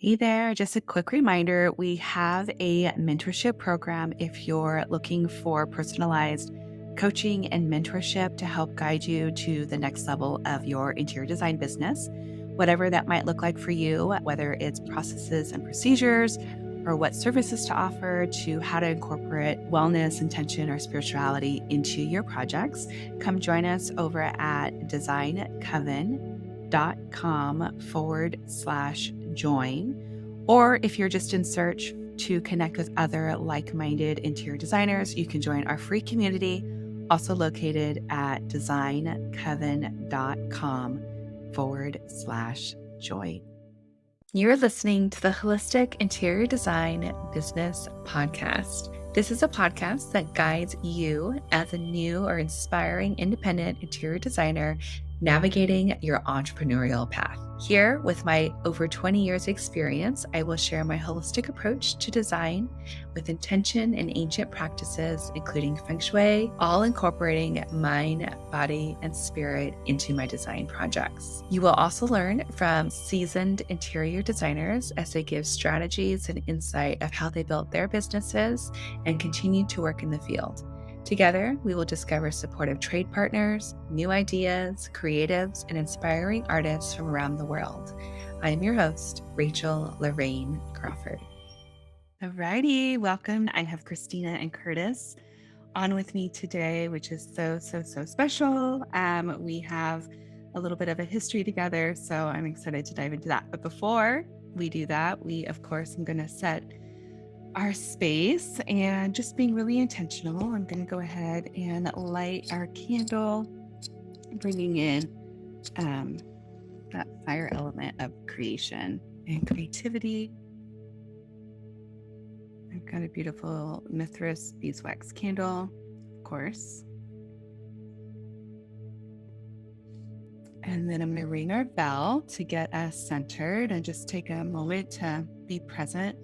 Hey there, just a quick reminder, we have a mentorship program if you're looking for personalized coaching and mentorship to help guide you to the next level of your interior design business, whatever that might look like for you, whether it's processes and procedures or what services to offer to how to incorporate wellness, intention, or spirituality into your projects. Come join us over at designcoven.com/join. Or if you're just in search to connect with other like-minded interior designers, you can join our free community, also located at designcoven.com/join. You're listening to the Holistic Interior Design Business Podcast. This is a podcast that guides you as a new or inspiring independent interior designer navigating your entrepreneurial path. Here, with my over 20 years experience, I will share my holistic approach to design with intention and ancient practices, including feng shui, all incorporating mind, body, and spirit into my design projects. You will also learn from seasoned interior designers as they give strategies and insight of how they built their businesses and continue to work in the field. Together, we will discover supportive trade partners, new ideas, creatives, and inspiring artists from around the world. I am your host, Rachel Lorraine Crawford. Alrighty, welcome. I have Christina and Curtis on with me today, which is so special. We have a little bit of a history together, so I'm excited to dive into that. But before we do that, we, of course, I'm going to set our space and just being really intentional. I'm going to go ahead and light our candle, bringing in that fire element of creation and creativity. I've got a beautiful Mithras beeswax candle, of course. And then I'm going to ring our bell to get us centered and just take a moment to be present.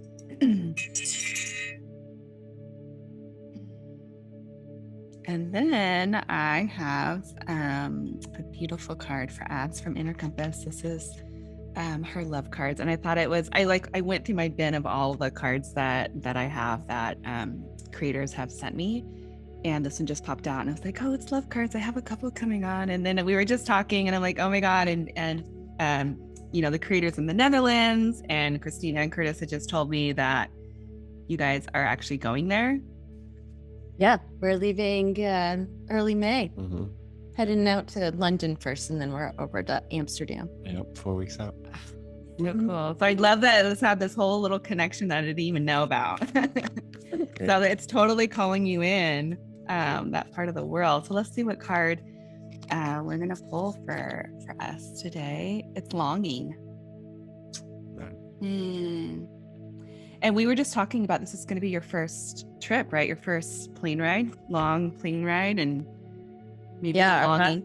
And then I have a beautiful card for Abs from Inner Compass. This is her love cards, and I thought I went through my bin of all the cards that I have that creators have sent me, and this one just popped out, and I was like, oh, it's love cards. I have a couple coming on, and then we were just talking, and I'm like, oh my god, and the creators in the Netherlands and Christina and Curtis had just told me that you guys are actually going there. Yeah, we're leaving early May. Mm-hmm. Heading out to London first, and then we're over to Amsterdam. Yep, 4 weeks out. So cool. So I love that let's have this whole little connection that I didn't even know about. So it's totally calling you in that part of the world. So let's see what card we're going to pull for us today. It's longing. And we were just talking about this is going to be your first trip, right? Your first long plane ride, and maybe longing.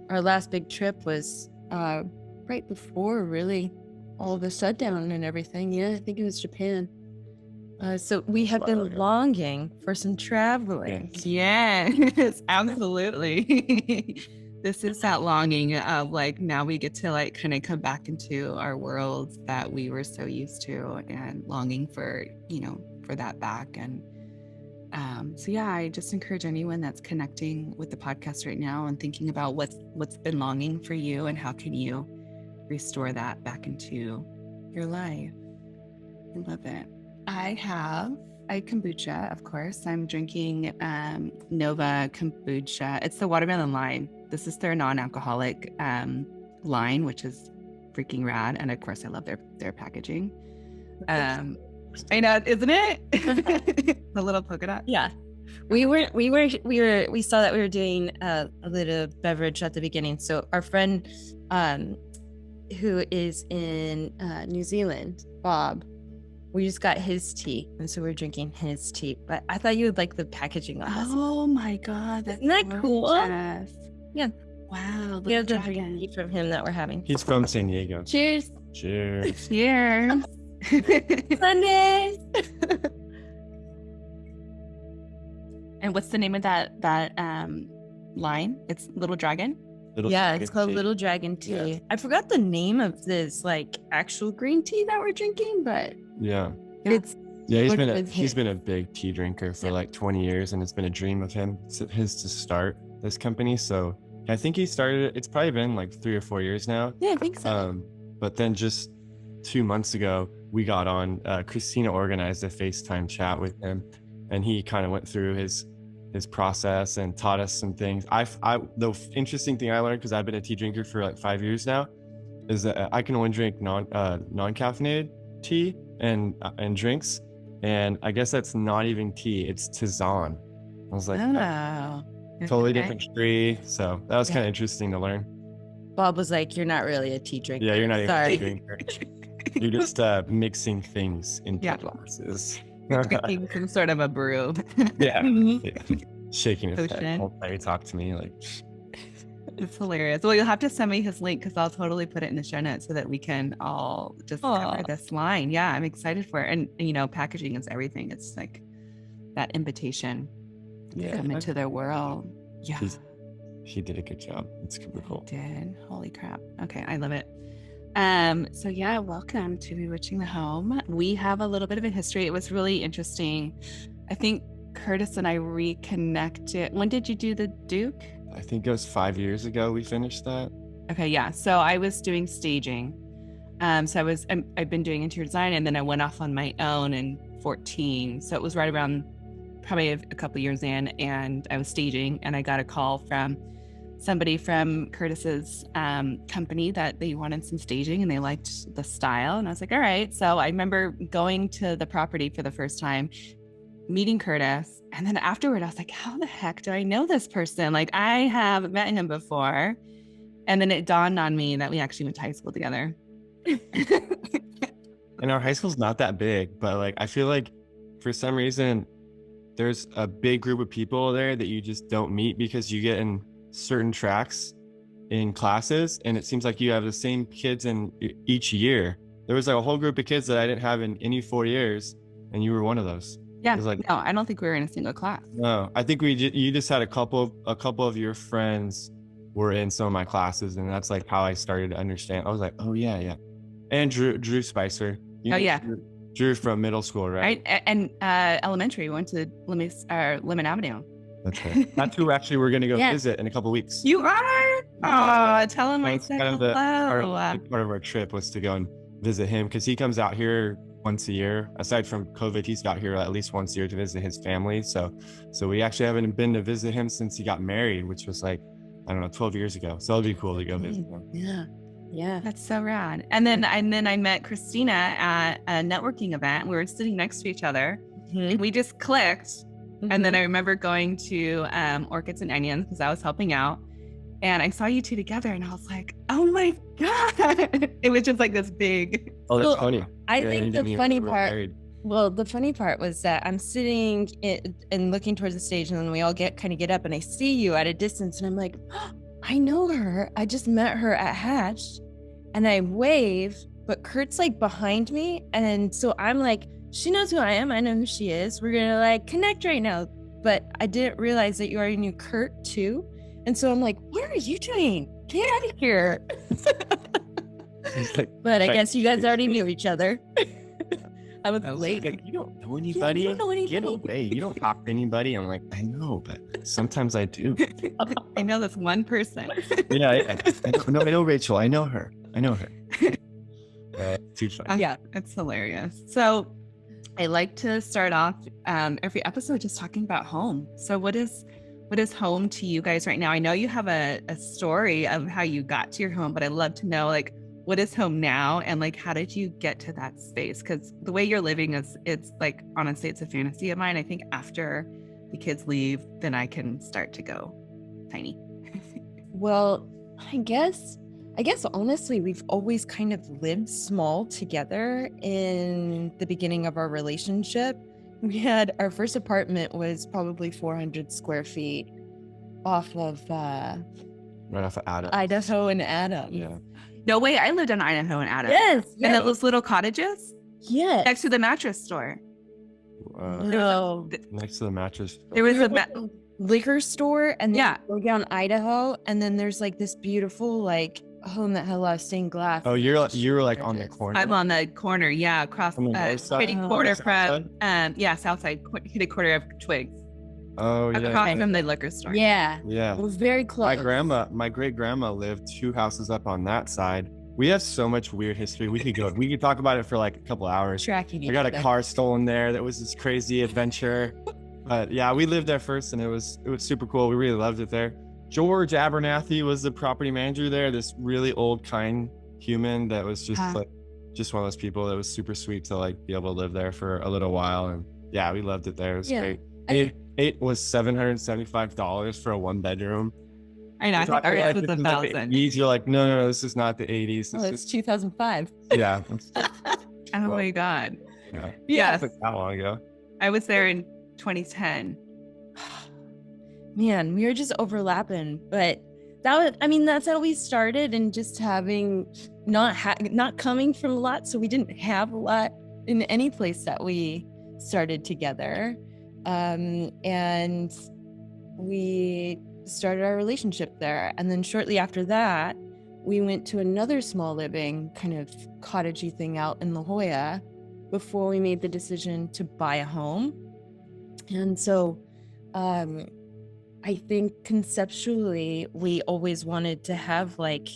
Our last big trip was right before really all the shutdown and everything. Yeah, I think it was Japan. So we have been longing for some traveling. Yes, absolutely. This is that longing of now we get to kind of come back into our worlds that we were so used to, and longing for that back. And I just encourage anyone that's connecting with the podcast right now and thinking about what's been longing for you and how can you restore that back into your life. I love it. I have a kombucha, of course. I'm drinking Nova kombucha. It's the watermelon lime. This is their non-alcoholic line, which is freaking rad. And of course, I love their packaging. I know, isn't it? The little polka dot. Yeah, we saw that we were doing a little beverage at the beginning. So our friend, who is in New Zealand, Bob, we just got his tea, and so we're drinking his tea. But I thought you would like the packaging on this. Oh my god, isn't that cool? Yeah. Wow. We have the tea from him that we're having. He's from San Diego. Cheers. Cheers. Cheers. Sundays. And what's the name of that line? It's Little Dragon. It's called Little Dragon Tea. Yeah. I forgot the name of this like actual green tea that we're drinking, but he's been a big tea drinker for like 20 years, and it's been a dream of his to start this company. So I think he started it. It's probably been like 3 or 4 years now. Yeah, I think so. But then just 2 months ago, we got on. Christina organized a FaceTime chat with him, and he kind of went through his process and taught us some things. The interesting thing I learned, because I've been a tea drinker for like 5 years now, is that I can only drink non-caffeinated tea and drinks, and I guess that's not even tea, it's tisane. I was like, totally different tree. So that was kind of interesting to learn. Bob was like, "You're not really a tea drinker." Yeah, you're not even a tea drinker. You're just mixing things into glasses. Drinking some sort of a brew. Yeah. Shaking his head all the time he talked to me. Like, it's hilarious. Well, you'll have to send me his link, because I'll totally put it in the show notes so that we can all just cover this line. Yeah, I'm excited for it. And packaging is everything. It's like that invitation to come into their world. Yeah. He did a good job. It's super cool. He did. Holy crap. Okay, I love it. So welcome to Bewitching the Home. We have a little bit of a history. It was really interesting. I think Curtis and I reconnected. When did you do the Duke? I think it was 5 years ago we finished that. Okay, yeah. So I was doing staging. So I've been doing interior design, and then I went off on my own in 2014. So it was right around probably a couple years in, and I was staging, and I got a call from somebody from Curtis's company that they wanted some staging and they liked the style. And I was like, all right. So I remember going to the property for the first time, meeting Curtis. And then afterward, I was like, how the heck do I know this person? Like, I have met him before. And then it dawned on me that we actually went to high school together. And our high school's not that big, but like, I feel like for some reason, there's a big group of people there that you just don't meet, because you get in certain tracks in classes, and it seems like you have the same kids in each year. There was like a whole group of kids that I didn't have in any 4 years, and you were one of those. Yeah. No, I don't think we were in a single class. No, I think you just had a couple of your friends were in some of my classes, and that's like how I started to understand. I was like, oh yeah. And Drew Spicer. Drew from middle school, right? And elementary, we went to Lemon Avenue. That's right. That's who actually we're going to go visit in a couple of weeks. You are? Oh, tell him I said hello. Part of our trip was to go and visit him, because he comes out here once a year. Aside from COVID, he's got here at least once a year to visit his family. So we actually haven't been to visit him since he got married, which was like, I don't know, 12 years ago. So it'll be cool to go visit him. Yeah. That's so rad. And then I met Christina at a networking event. We were sitting next to each other. And we just clicked. And then I remember going to Orchids and Onions, because I was helping out. And I saw you two together, and I was like, oh my God. It was just like this big. Oh, that's funny. I think the funny part was that I'm sitting and looking towards the stage, and then we all get up, and I see you at a distance, and I'm like, oh, I know her. I just met her at Hatch. And I wave, but Kurt's like behind me. And so I'm like, she knows who I am. I know who she is. We're going to like connect right now. But I didn't realize that you already knew Kurt too. And so I'm like, what are you doing? Get out of here. But I guess you guys already knew each other. I was late. Like, you don't know anybody? Get away. You don't talk to anybody. I'm like, I know, but sometimes I do. I know this one person. I know Rachel. I know her. Too funny. Yeah, it's hilarious. So I like to start off every episode just talking about home. So what is home to you guys right now? I know you have a story of how you got to your home, but I'd love to know, like, what is home now, and like, how did you get to that space? Because the way you're living it's like, honestly, it's a fantasy of mine. I think after the kids leave, then I can start to go tiny. Well, I guess honestly, we've always kind of lived small together in the beginning of our relationship. We had our first apartment was probably 400 square feet off of right off of Adams. Idaho and Adams. Yeah. No way, I lived in Idaho and Adams. Yes. And those little cottages? Yes. Next to the mattress store. No. Next to the mattress. There was liquor store, and then Yeah. you go down Idaho, and then there's like this beautiful like home that had a lot of stained glass. Oh, you're like on the corner. I'm on the corner, across On the north side? kitty corner South from side? south side, kitty corner of Twigs. Oh, yeah. Across from the liquor store. Yeah, Yeah. it was very close. My great grandma lived 2 houses up on that side. We have so much weird history. We could talk about it for like a couple hours. Tracking. I got a car stolen there. That was this crazy adventure. But yeah, we lived there first, and it was super cool. We really loved it there. George Abernathy was the property manager there. This really old, kind human that was just just one of those people that was super sweet to like be able to live there for a little while. And yeah, we loved it there. It was great. It was $775 for a 1-bedroom. I know. I think ours was 1,000. You're like, no, this is not the 80s. Oh, it's 2005. Yeah. Oh my God. Yeah. Yes. How long ago? I was there in 2010. Man, we were just overlapping, but that's how we started, and just having not coming from a lot, so we didn't have a lot in any place that we started together, and we started our relationship there. And then shortly after that, we went to another small living kind of cottagey thing out in La Jolla before we made the decision to buy a home. And so I think conceptually we always wanted to have like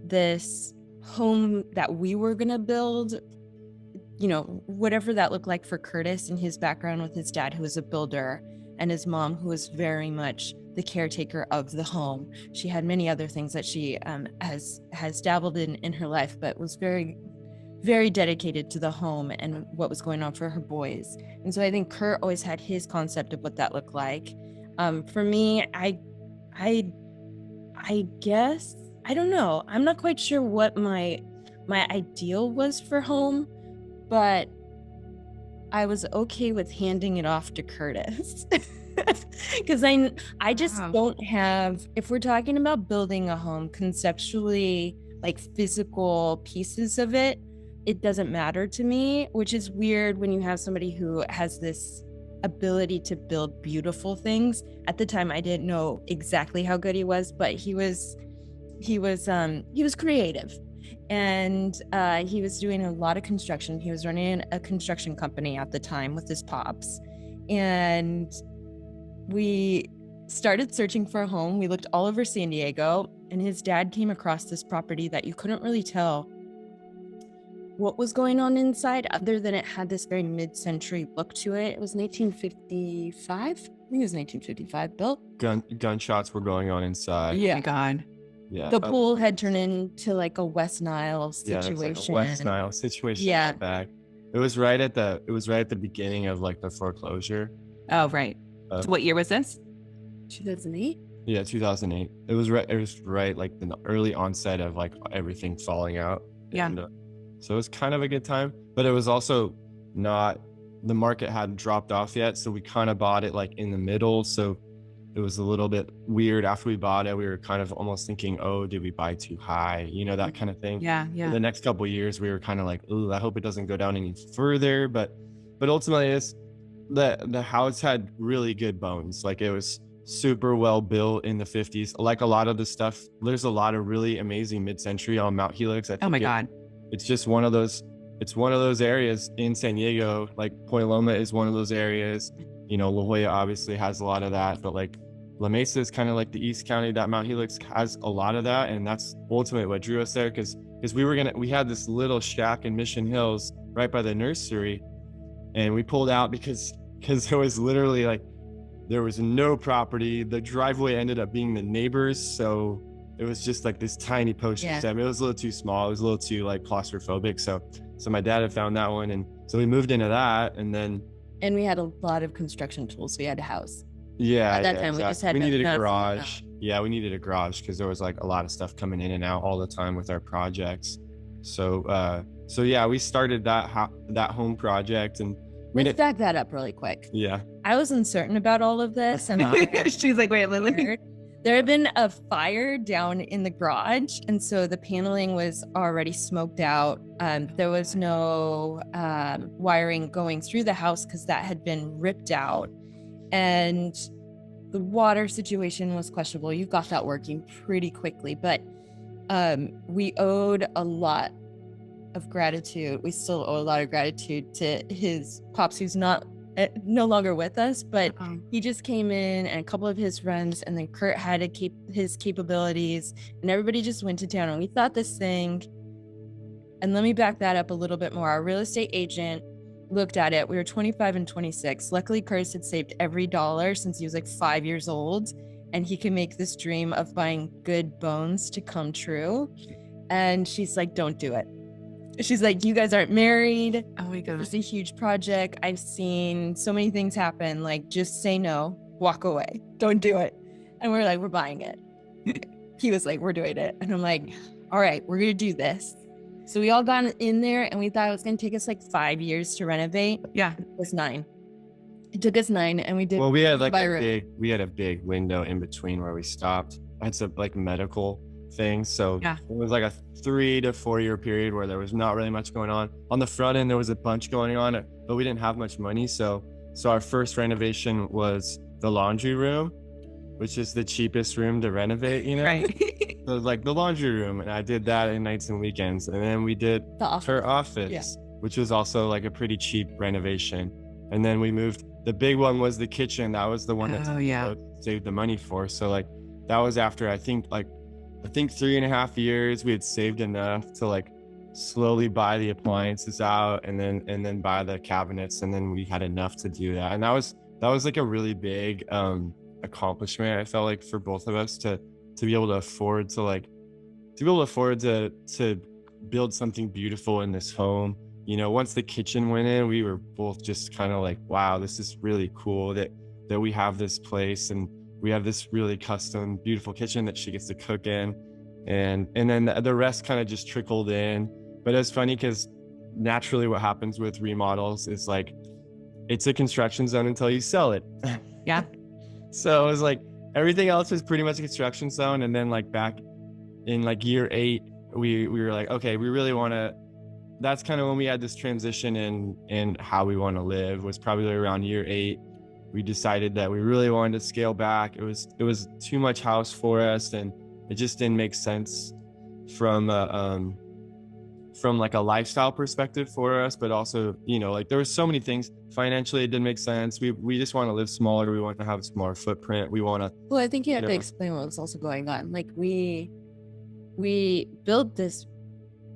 this home that we were going to build, whatever that looked like for Curtis and his background with his dad, who was a builder, and his mom, who was very much the caretaker of the home. She had many other things that she has dabbled in her life, but was very, very dedicated to the home and what was going on for her boys. And so I think Kurt always had his concept of what that looked like. For me, I guess, I don't know. I'm not quite sure what my ideal was for home, but I was okay with handing it off to Curtis. Because I just don't have, if we're talking about building a home conceptually, like physical pieces of it, it doesn't matter to me, which is weird when you have somebody who has this ability to build beautiful things. At the time, I didn't know exactly how good he was, but he was creative, and he was doing a lot of construction. He was running a construction company at the time with his pops, and we started searching for a home. We looked all over San Diego, and his dad came across this property that you couldn't really tell what was going on inside, other than it had this very mid-century look to it. It was 1955. I think it was 1955 built. Gunshots were going on inside. Yeah. Oh my God. Yeah. The pool had turned into like a West Nile situation. Yeah, like a West Nile situation. Yeah. Back. It was right at the beginning of like the foreclosure. Oh, right. So what year was this? 2008. Yeah, 2008. It was right like the early onset of like everything falling out. Yeah. And, so it was kind of a good time, but it was also not, the market hadn't dropped off yet. So we kind of bought it like in the middle. So it was a little bit weird. After we bought it, we were kind of almost thinking, oh, did we buy too high? That kind of thing. Yeah. For the next couple of years, we were kind of like, oh, I hope it doesn't go down any further. But ultimately, the house had really good bones. Like it was super well built in the 50s. Like a lot of the stuff, there's a lot of really amazing mid-century on Mount Helix. Oh my God. It's just one of those areas in San Diego. Like Point Loma is one of those areas. La Jolla obviously has a lot of that, but like La Mesa is kind of like the East County that Mount Helix has a lot of that. And that's ultimately what drew us there. Cause we had this little shack in Mission Hills right by the nursery, and we pulled out because there was literally like, there was no property. The driveway ended up being the neighbors. So it was just like this tiny postage stamp. It was a little too small. It was a little too like claustrophobic. So my dad had found that one, and so we moved into that, and we had a lot of construction tools. We had a house. Yeah. At that time, exactly. we needed a garage. Yeah, we needed a garage because there was like a lot of stuff coming in and out all the time with our projects. So yeah, we started that home project, and let's back that up really quick. Yeah. I was uncertain about all of this, and she's like, wait, Lily. There had been a fire down in the garage, and so the paneling was already smoked out. There was no wiring going through the house because that had been ripped out. And the water situation was questionable. You got that working pretty quickly, but we owed a lot of gratitude. We still owe a lot of gratitude to his pops, who's no longer with us, but he just came in, and a couple of his friends, and then Kurt had to keep his capabilities, and everybody just went to town, and we thought this thing. And let me back that up a little bit more. Our real estate agent looked at it. We were 25 and 26. Luckily, Curtis had saved every dollar since he was like 5 years old, and he could make this dream of buying good bones to come true. And she's like, don't do it. She's like, you guys aren't married. Oh my goodness. It's a huge project. I've seen so many things happen. Like, just say no, walk away. Don't do it. And we're like, we're buying it. He was like, we're doing it. And I'm like, all right, we're going to do this. So we all got in there, and we thought it was going to take us like 5 years to renovate. Yeah. It was 9. It took us 9, and we did. Well, we had like a big window in between where we stopped. Had some like medical things. So yeah, it was like a 3 to 4 year period where there was not really much going on. On the front end, there was a bunch going on, but we didn't have much money. So our first renovation was the laundry room, which is the cheapest room to renovate, you know? Right. So it was like the laundry room, and I did that in nights and weekends. And then we did her office, which was also like a pretty cheap renovation. And then we moved. The big one was the kitchen. That was the one that saved the money for. So like that was after I think 3.5 years we had saved enough to like slowly buy the appliances out and then buy the cabinets, and then we had enough to do that. And that was like a really big accomplishment, I felt like, for both of us to be able to afford to build something beautiful in this home. You know, once the kitchen went in, we were both just kind of like, wow, this is really cool that we have this place, and we have this really custom, beautiful kitchen that she gets to cook in. And then the rest kind of just trickled in. But it's funny because naturally what happens with remodels is like, it's a construction zone until you sell it. Yeah. So it was like, everything else was pretty much a construction zone. And then like back in like year 8, we were like, okay, we really want to, that's kind of when we had this transition in how we want to live, was probably around year 8. We decided that we really wanted to scale back. It was too much house for us, and it just didn't make sense from like a lifestyle perspective for us, but also, you know, like there were so many things financially it didn't make sense. We just want to live smaller. We want to have a smaller footprint. We want to. Well, I think you have to explain what was also going on. Like we built this.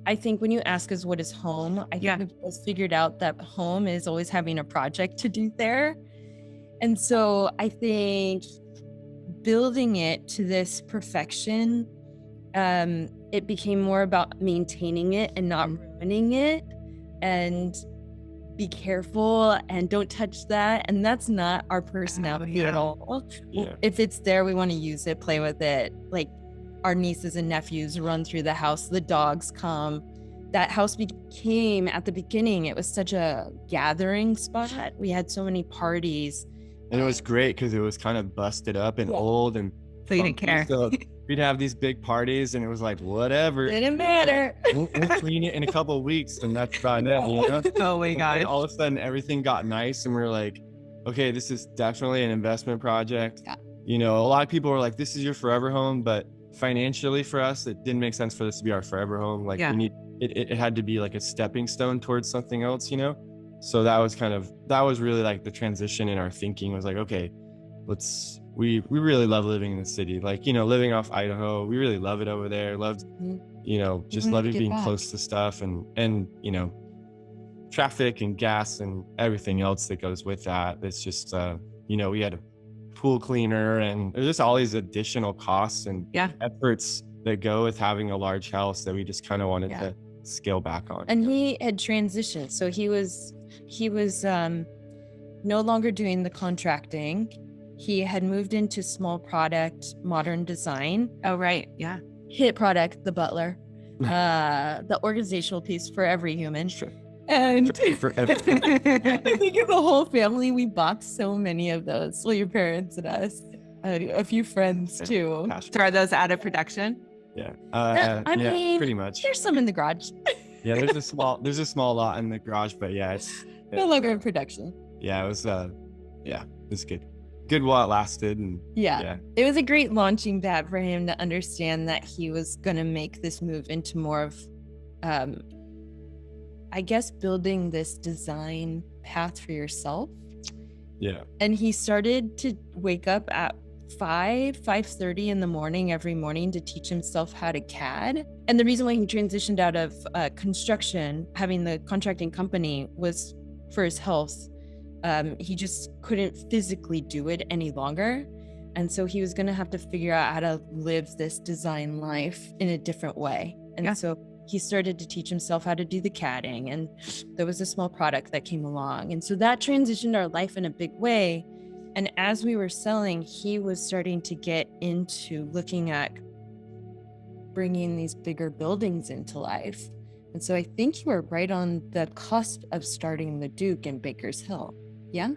I think when you ask us what is home, I think we both figured out that home is always having a project to do there. And so I think building it to this perfection, it became more about maintaining it and not ruining it, and be careful and don't touch that. And that's not our personality at all. Yeah. If it's there, we want to use it, play with it. Like our nieces and nephews run through the house, the dogs come. That house became, at the beginning, it was such a gathering spot. We had so many parties. And it was great because it was kind of busted up and old, and so you didn't care. So we'd have these big parties, and it was like, whatever. Didn't matter. We'll clean it in a couple of weeks, and that's about it. You know? Oh my God. And all of a sudden, everything got nice, and we were like, okay, this is definitely an investment project. Yeah. You know, a lot of people were like, this is your forever home, but financially for us, it didn't make sense for this to be our forever home. Like we need it had to be like a stepping stone towards something else, you know? So that was really like the transition in our thinking, was like, okay, we really love living in the city. Like, you know, living off Idaho, we really love it over there. Loved, you know, just loving being close to stuff and, you know, traffic and gas and everything else that goes with that. It's just, you know, we had a pool cleaner, and there's just all these additional costs and efforts that go with having a large house that we just kind of wanted to scale back on. And he had transitioned. So he was no longer doing the contracting. He had moved into small product, modern design. Oh, right. Yeah. Hit product, the butler, the organizational piece for every human. Sure. And for everything. I think as a whole family, we bought so many of those. Well, your parents and us, a few friends too. Throw those out of production. Yeah. I mean, pretty much. There's some in the garage. Yeah, there's a small lot in the garage, but yeah, it's no longer in production. Yeah, it was it's good. good while it lasted. And yeah, it was a great launching pad for him to understand that he was going to make this move into more of, I guess, building this design path for yourself. Yeah. And he started to wake up at 5:30 in the morning every morning to teach himself how to CAD. And the reason why he transitioned out of construction, having the contracting company, was for his health. He just couldn't physically do it any longer. And so he was going to have to figure out how to live this design life in a different way. And so he started to teach himself how to do the CADing, and there was a small product that came along. And so that transitioned our life in a big way. And as we were selling, he was starting to get into looking at bringing these bigger buildings into life. And so I think you were right on the cusp of starting the Duke in Baker's Hill. Yeah?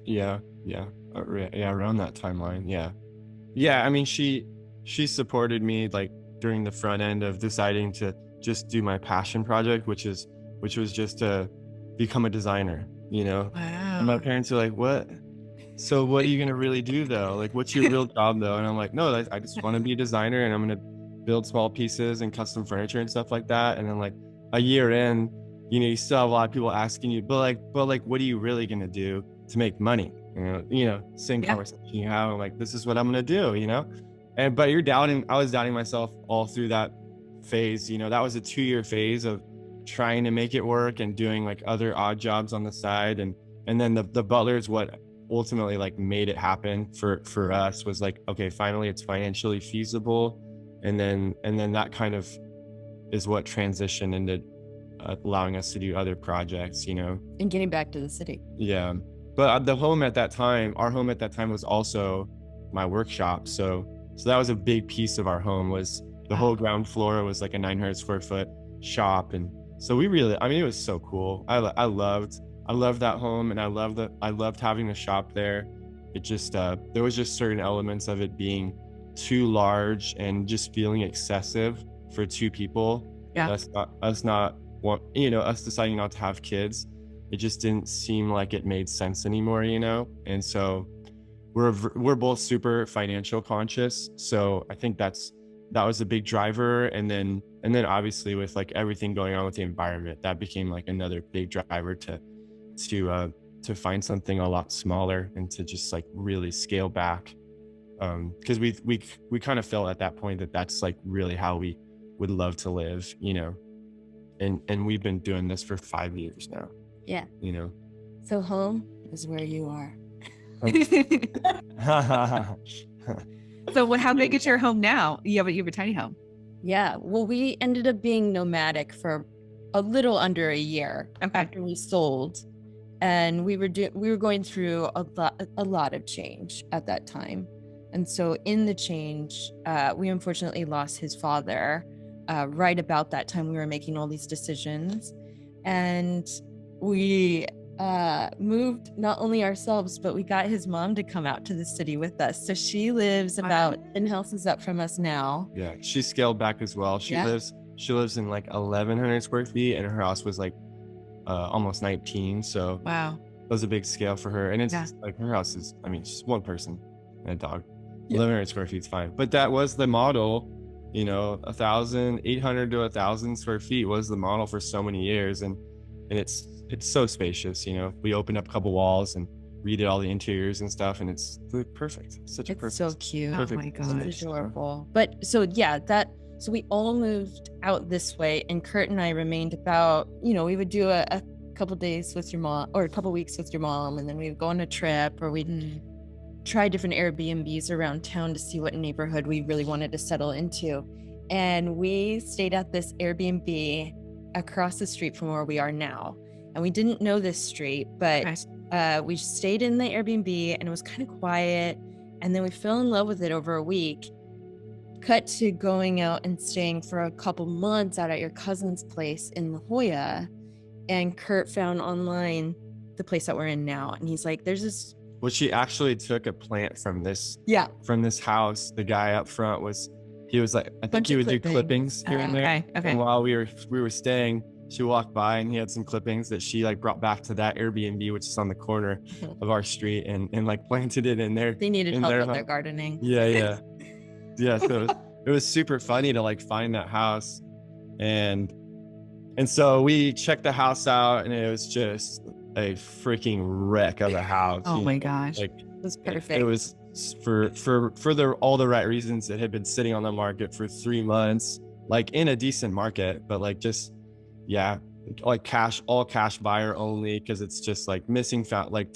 Yeah. Around that timeline. Yeah. I mean, she supported me like during the front end of deciding to just do my passion project, which was just to become a designer, Wow. And my parents are like, what? So what are you going to really do though? Like, what's your real job though? And I'm like, no, I just want to be a designer, and I'm going to build small pieces and custom furniture and stuff like that. And then like a year in, you still have a lot of people asking you, but what are you really going to do to make money? Same conversation you have. I'm like, this is what I'm going to do, but I was doubting myself all through that phase. That was a 2-year phase of trying to make it work and doing like other odd jobs on the side. And then the butler's what ultimately like made it happen for us, was like, okay, finally it's financially feasible. And then that kind of is what transitioned into allowing us to do other projects, And getting back to the city. Yeah. But our home at that time was also my workshop. So that was a big piece of our home. Was the whole ground floor was like a 900 square foot shop. And so it was so cool. I loved that home, and I loved having the shop there. It just, there was just certain elements of it being too large and just feeling excessive for 2 people. Yeah. Us deciding not to have kids, it just didn't seem like it made sense anymore, And so we're both super financial conscious. So I think that was a big driver. And then obviously with like everything going on with the environment, that became like another big driver to find something a lot smaller and to just like really scale back. Because we kind of felt at that point that that's like really how we would love to live, and we've been doing this for 5 years now. Yeah. So home is where you are. So how big is your home now? You have a tiny home. Yeah. Well, we ended up being nomadic for a little under a year after we sold. And we were going through a lot of change at that time. And so in the change, we unfortunately lost his father right about that time. We were making all these decisions, and we moved not only ourselves, but we got his mom to come out to the city with us. So she lives about 10 houses up from us now. Yeah, she scaled back as well. She lives in like 1,100 square feet, and her house was like almost 19. So wow, that was a big scale for her. And it's like her house is, she's one person and a dog. 1,100 square feet is fine. But that was the model, 1,800 to 1,000 square feet was the model for so many years. And it's so spacious. We opened up a couple walls and redid all the interiors and stuff, and it's perfect. It's so cute. Oh my gosh, it's adorable. But so we all moved out this way, and Kurt and I remained about, we would do a couple days with your mom or a couple weeks with your mom, and then we would go on a trip, or we'd try different Airbnbs around town to see what neighborhood we really wanted to settle into. And we stayed at this Airbnb across the street from where we are now. And we didn't know this street, but we stayed in the Airbnb, and it was kind of quiet. And then we fell in love with it over a week. Cut to going out and staying for a couple months out at your cousin's place in La Jolla. And Kurt found online the place that we're in now. And he's like, there's this. Well, she actually took a plant from this house. The guy up front he was like, I think he would do clippings here and there. Okay. And while we were staying, she walked by and he had some clippings that she like brought back to that Airbnb, which is on the corner of our street, and like planted it in there. They needed help with their gardening. Yeah. So it was super funny to like find that house, and so we checked the house out, and it was just a freaking wreck of a house. Oh my gosh. Like It was perfect. it was for all the right reasons. It had been sitting on the market for 3 months, like in a decent market, but like just like all cash buyer only, because it's just like missing like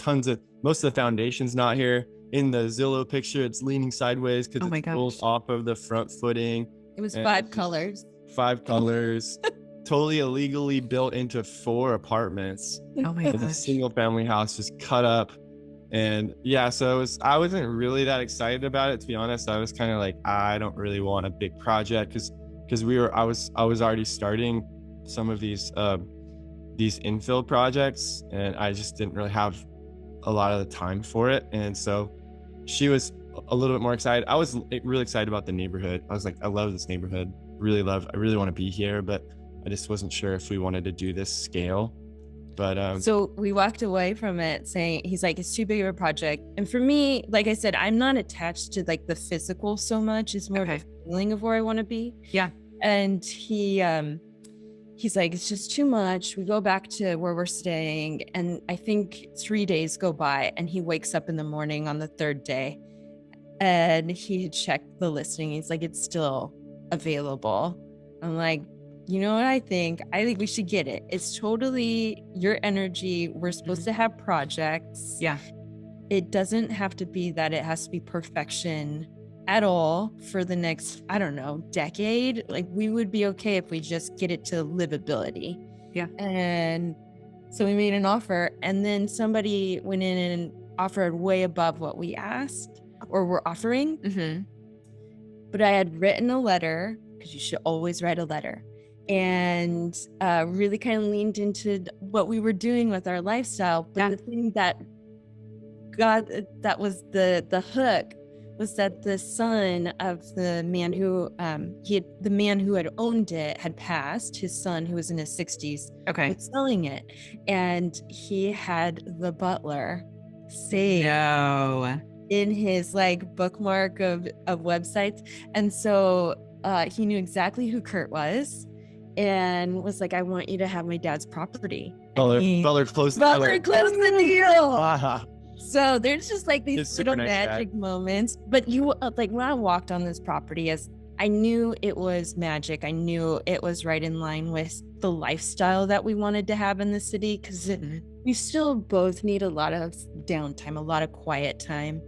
most of the foundation's not here. In the Zillow picture, it's leaning sideways because it pulls off of the front footing. It was 5 colors. 5 colors. Totally illegally built into 4 apartments. Oh my It's a gosh. single family house just cut up. And so I wasn't really that excited about it, to be honest. I was kind of like, I don't really want a big project, because I was already starting some of these infill projects, and I just didn't really have a lot of the time for it. And so she was a little bit more excited. I was really excited about the neighborhood. I was like, I love this neighborhood. I really want to be here, but I just wasn't sure if we wanted to do this scale. But so we walked away from it saying, he's like, it's too big of a project. And for me, like I said, I'm not attached to like the physical so much. It's more of a feeling of where I want to be. Yeah. And he's like, it's just too much. We go back to where we're staying, and I think 3 days go by, and he wakes up in the morning on the 3rd day, and he checked the listing. He's like, it's still available. I'm like, you know what I think we should get it. It's totally your energy. We're supposed to have projects. Yeah. It doesn't have to be that it has to be perfection at all for the next, I don't know, decade. Like, we would be okay if we just get it to livability. Yeah. And so we made an offer, and then somebody went in and offered way above what we asked or were offering. Mm-hmm. But I had written a letter, because you should always write a letter, and really kind of leaned into what we were doing with our lifestyle. But the thing that was the hook was that the son of the man who had owned it had passed. His son, who was in his 60s, was selling it, and he had the butler saved in his like bookmark of websites. And so he knew exactly who Kurt was, and was like, I want you to have my dad's property. Butler closed the deal. So there's just like these little magic moments. But you like, when I walked on this property, as I knew it was magic, I knew it was right in line with the lifestyle that we wanted to have in the city, because we still both need a lot of downtime, a lot of quiet time.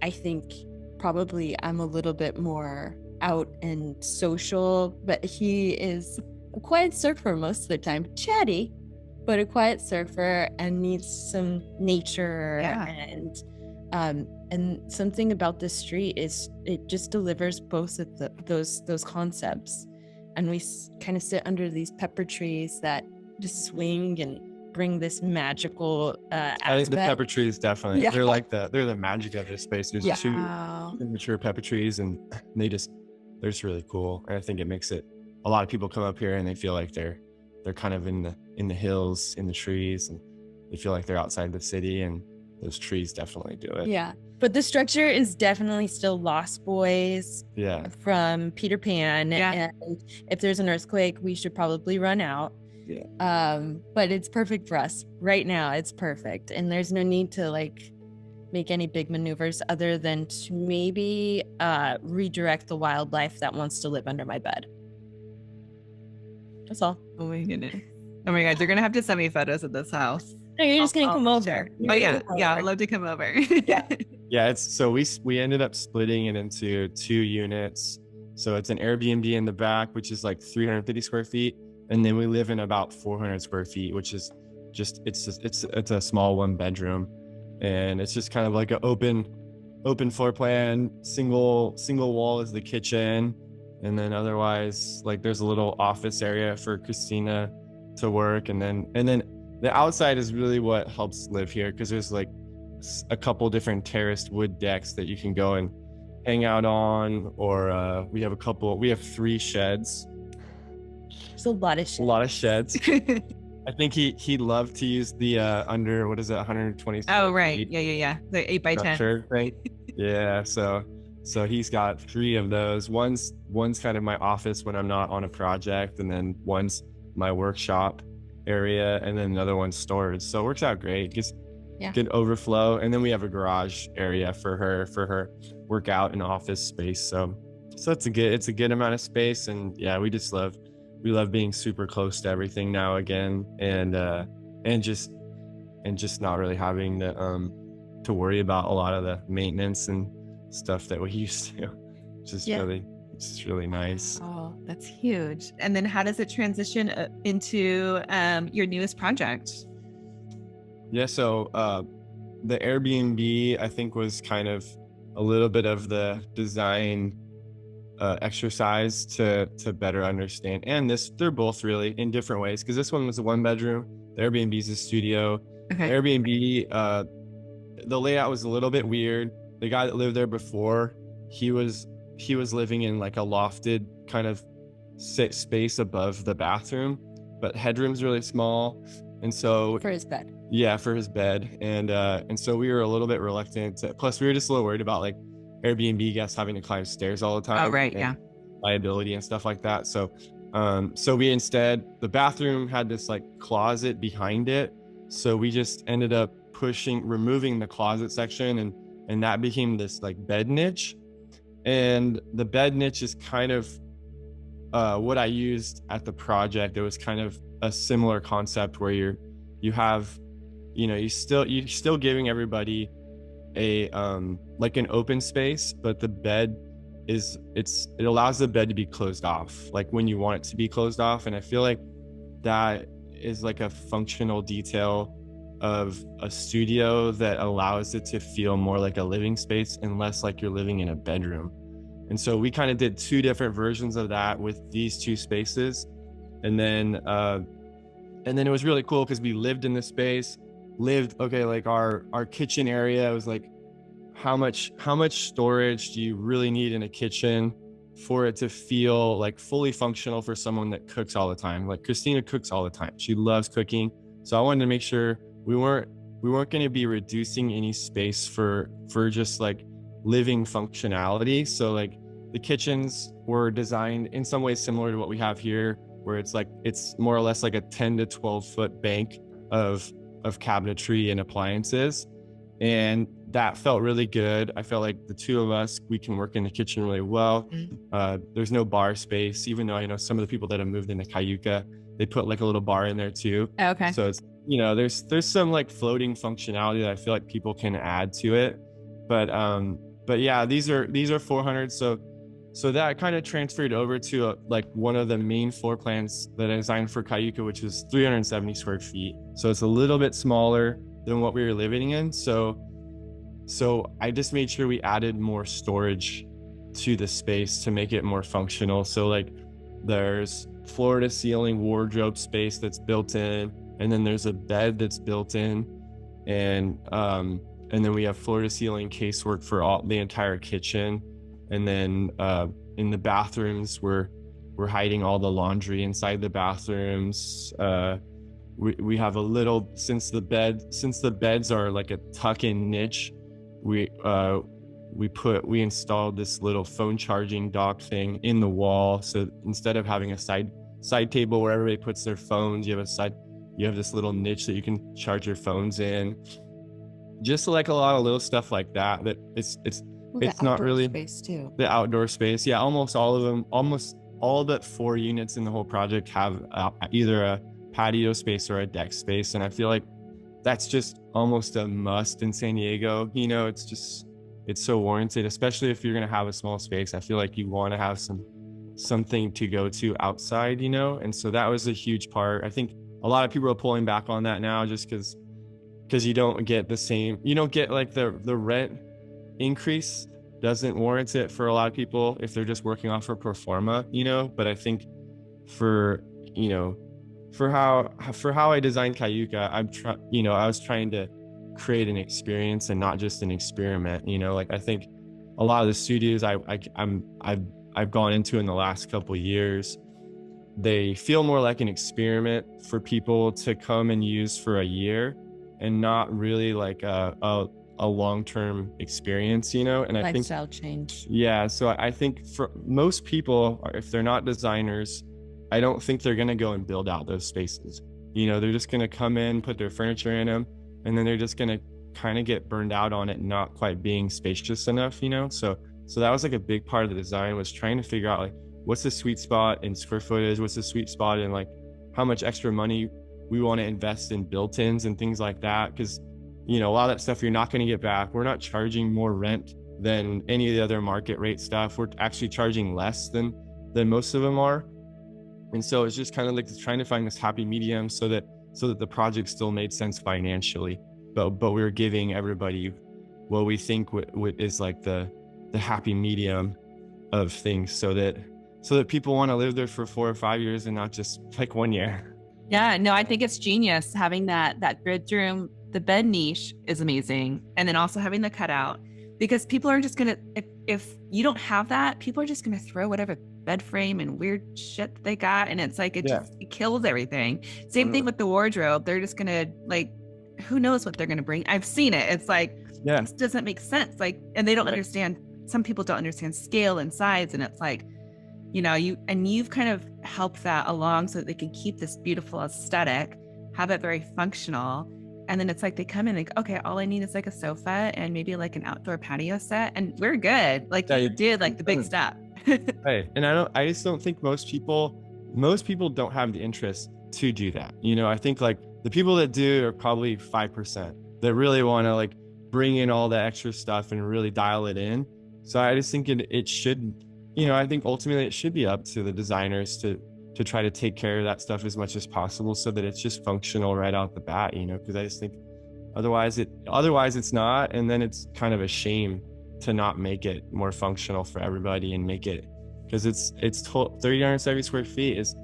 I think probably I'm a little bit more out and social, but he is a quiet surfer most of the time, chatty, but a quiet surfer, and needs some nature. And something about this street is it just delivers both of those concepts. And we kind of sit under these pepper trees that just swing and bring this magical aspect. I think the pepper trees definitely they're the magic of this space. There's 2 mature pepper trees, and they're just really cool. And I think it makes it, a lot of people come up here and they feel like they're kind of in the hills, in the trees, and they feel like they're outside the city, and those trees definitely do it. Yeah. But the structure is definitely still Lost Boys from Peter Pan. Yeah. And if there's an earthquake, we should probably run out. Yeah. But it's perfect for us right now. It's perfect. And there's no need to like make any big maneuvers other than to maybe redirect the wildlife that wants to live under my bed. That's all. Oh my goodness. Oh my God. You're going to have to send me photos of this house. No, you're just going to come over. Oh yeah. Yeah. I'd love to come over. Yeah. So we ended up splitting it into 2 units. So it's an Airbnb in the back, which is like 350 square feet. And then we live in about 400 square feet, which is it's a small 1-bedroom. And it's just kind of like an open floor plan, single wall is the kitchen. And then otherwise, like, there's a little office area for Christina to work. And then the outside is really what helps live here, because there's like a couple different terraced wood decks that you can go and hang out on. Or we have 3 sheds There's a lot of shit. A lot of sheds. I think he'd love to use the under, what is it, 120. Oh, right. Yeah. The 8x10. Structure, right? Yeah. So he's got 3 of those. One's kind of my office when I'm not on a project, and then one's my workshop area, and then another one's storage. So it works out great. Just good overflow. And then we have a garage area for her workout and office space. So it's a good amount of space. And yeah, we love being super close to everything now again, and just not really having to worry about a lot of the maintenance and stuff that we used to. It's really nice. Oh, that's huge. And then how does it transition into your newest project? Yeah, so the Airbnb, I think, was kind of a little bit of the design exercise to better understand. And they're both really in different ways, because this one was a 1-bedroom. The Airbnb is a studio. Okay. Airbnb, the layout was a little bit weird. The guy that lived there before, he was living in like a lofted kind of space above the bathroom, but headroom's really small. And so for his bed. Yeah, for his bed. And so we were a little bit reluctant plus we were just a little worried about like Airbnb guests having to climb stairs all the time. Oh, right. Yeah. Liability and stuff like that. So we instead, the bathroom had this like closet behind it. So we just ended up removing the closet section, and that became this like bed niche. And the bed niche is kind of what I used at the project. It was kind of a similar concept where you're still giving everybody a like an open space, but the bed it allows the bed to be closed off, like when you want it to be closed off. And I feel like that is like a functional detail of a studio that allows it to feel more like a living space and less like you're living in a bedroom. And so we kind of did 2 different versions of that with these 2 spaces. And then it was really cool because we lived in this space, like our kitchen area was like, how much storage do you really need in a kitchen for it to feel like fully functional for someone that cooks all the time? Like Christina cooks all the time. She loves cooking. So I wanted to make sure we weren't going to be reducing any space for just like living functionality. So like the kitchens were designed in some ways similar to what we have here, where it's more or less like a 10 to 12 foot bank of cabinetry and appliances. And that felt really good. I felt like the 2 of us, we can work in the kitchen really well. There's no bar space, even though I know some of the people that have moved into Cayuca, they put like a little bar in there too. Okay. So it's, there's some like floating functionality that I feel like people can add to it. But yeah, these are 400. So that kind of transferred over to like one of the main floor plans that I designed for Cayuca, which is 370 square feet. So it's a little bit smaller than what we were living in. So I just made sure we added more storage to the space to make it more functional. So like there's floor to ceiling wardrobe space that's built in, and then there's a bed that's built in, and then we have floor to ceiling casework for the entire kitchen. And then in the bathrooms, we're hiding all the laundry inside the bathrooms. We have a little, since the beds are like a tuck-in niche, we installed this little phone charging dock thing in the wall. So instead of having a side table where everybody puts their phones, you have this little niche that you can charge your phones in. Just like a lot of little stuff like that it's not really space too. The outdoor space. Yeah, almost all of them, almost all but 4 units in the whole project have either a patio space or a deck space. And I feel like that's just almost a must in San Diego. It's so warranted, especially if you're going to have a small space. I feel like you want to have something to go to outside, and so that was a huge part. I think a lot of people are pulling back on that now just because you don't get like the rent increase doesn't warrant it for a lot of people if they're just working off for pro forma, but I think for how I designed Cayuca, I was trying to create an experience and not just an experiment. Like I think a lot of the studios I've gone into in the last couple of years, they feel more like an experiment for people to come and use for a year, and not really like a long-term experience, you know? And I think Lifestyle change. yeah, so I think for most people, if they're not designers, I don't think they're gonna go and build out those spaces. You know, they're just gonna come in, put their furniture in them, and then they're just gonna kind of get burned out on it not quite being spacious enough, you know? So that was like a big part of the design, was trying to figure out like what's the sweet spot in square footage, what's the sweet spot in like how much extra money we want to invest in built-ins and things like that. Because, you know, a lot of that stuff you're not going to get back. We're not charging more rent than any of the other market rate stuff. We're actually charging less than most of them are. And so it's just kind of like trying to find this happy medium so that the project still made sense financially, but we were giving everybody what we think is like the happy medium of things, so that people want to live there for 4 or 5 years and not just like 1 year. Yeah, no, I think it's genius having that bedroom. The bed niche is amazing, and then also having the cutout, because people are just gonna, if you don't have that, people are just gonna throw whatever bed frame and weird shit that they got, and it's like it kills everything. Same thing with the wardrobe. They're just gonna like, who knows what they're gonna bring. I've seen it. It's like, this doesn't make sense. Like, and they don't understand. Some people don't understand scale and size, and it's like, you know, you've kind of helped that along so that they can keep this beautiful aesthetic, have it very functional. And then it's like they come in and okay, all I need is like a sofa and maybe like an outdoor patio set, and we're good. Like you did like the big step. Right. And I just don't think most people don't have the interest to do that. You know, I think like the people that do are probably 5% that really want to like bring in all the extra stuff and really dial it in. So I just think it should, you know, I think ultimately it should be up to the designers to try to take care of that stuff as much as possible so that it's just functional right out the bat, you know, because I just think otherwise it's not. And then it's kind of a shame to not make it more functional for everybody and make it, because it's 370 square feet is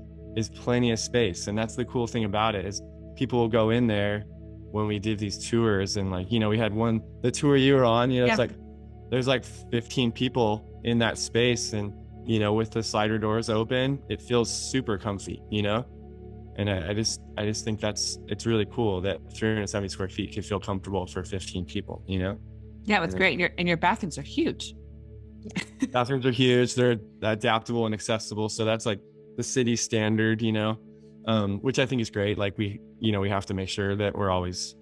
plenty of space. And that's the cool thing about it, is people will go in there when we did these tours, and like, you know, we had the tour you were on, you know, it's like there's like 15 people in that space, and you know, with the slider doors open, it feels super comfy, you know? And I just think it's really cool that 370 square feet can feel comfortable for 15 people, you know? Yeah, it's great. And your bathrooms are huge. Bathrooms are huge. They're adaptable and accessible. So that's like the city standard, you know, which I think is great. Like we have to make sure that we're always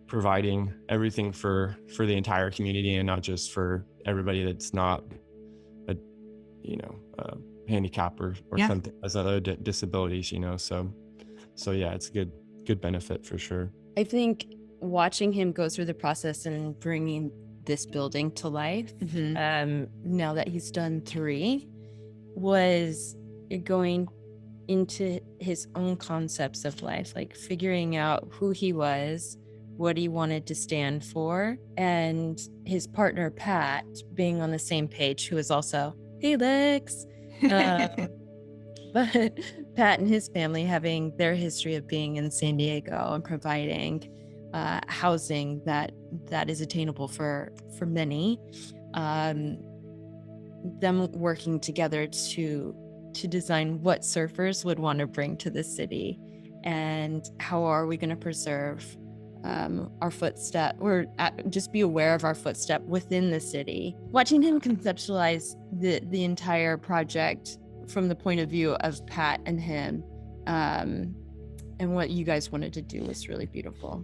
providing everything for the entire community and not just for everybody that's not handicap or something as other disabilities, you know? So yeah, it's a good benefit for sure. I think watching him go through the process and bringing this building to life, now that he's done 3, was going into his own concepts of life, like figuring out who he was, what he wanted to stand for, and his partner, Pat, being on the same page, who is also Helix. But Pat and his family having their history of being in San Diego and providing housing that is attainable for many, them working together to design what surfers would want to bring to the city, and how are we going to preserve our footstep, or just be aware of our footstep within the city. Watching him conceptualize the entire project from the point of view of Pat and him, and what you guys wanted to do was really beautiful.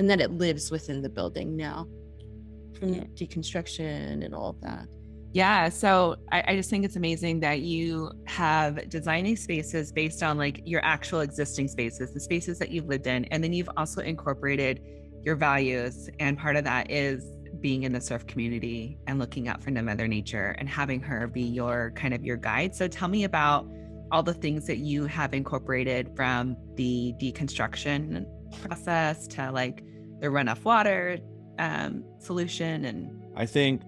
And that it lives within the building now, from deconstruction and all of that. Yeah, so I just think it's amazing that you have designing spaces based on like your actual existing spaces, the spaces that you've lived in, and then you've also incorporated your values. And part of that is being in the surf community and looking out for Mother Nature and having her be your kind of your guide. So tell me about all the things that you have incorporated, from the deconstruction process to like the runoff water solution. And I think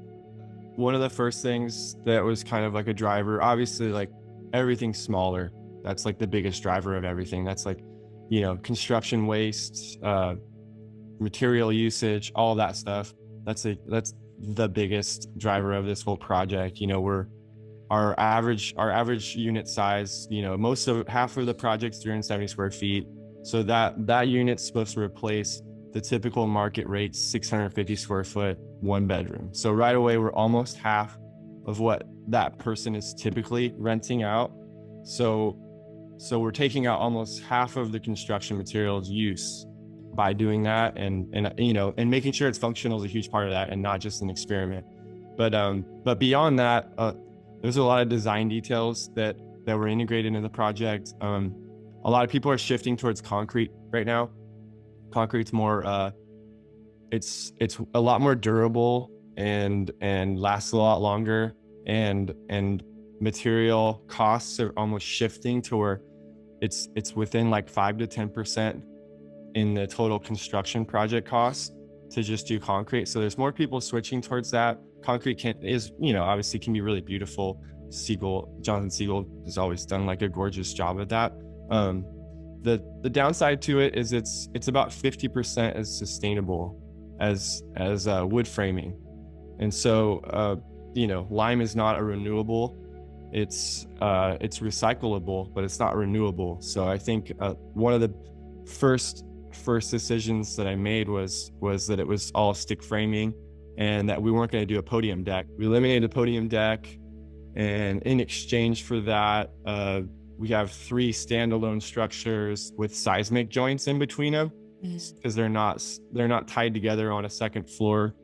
one of the first things that was kind of like a driver, obviously like everything's smaller. That's like the biggest driver of everything. That's like, you know, construction waste, material usage, all that stuff. That's the biggest driver of this whole project. You know, our average unit size, half of the project's 370 square feet. So that unit's supposed to replace the typical market rate 650 square foot 1 bedroom. So right away, we're almost half of what that person is typically renting out. So we're taking out almost half of the construction materials use by doing that, and making sure it's functional is a huge part of that, and not just an experiment. But beyond that, there's a lot of design details that were integrated into the project. A lot of people are shifting towards concrete right now. Concrete's more, it's a lot more durable and lasts a lot longer, and material costs are almost shifting to where it's within like 5 to 10% in the total construction project cost to just do concrete. So there's more people switching towards that. Concrete obviously can be really beautiful. Jonathan Siegel has always done like a gorgeous job at that. The downside to it is it's about 50% as sustainable as wood framing. And so, lime is not a renewable. It's recyclable, but it's not renewable. So I think one of the first decisions that I made was that it was all stick framing, and that we weren't going to do a podium deck. We eliminated the podium deck, and in exchange for that, we have 3 standalone structures with seismic joints in between them, because they're not tied together on a second floor,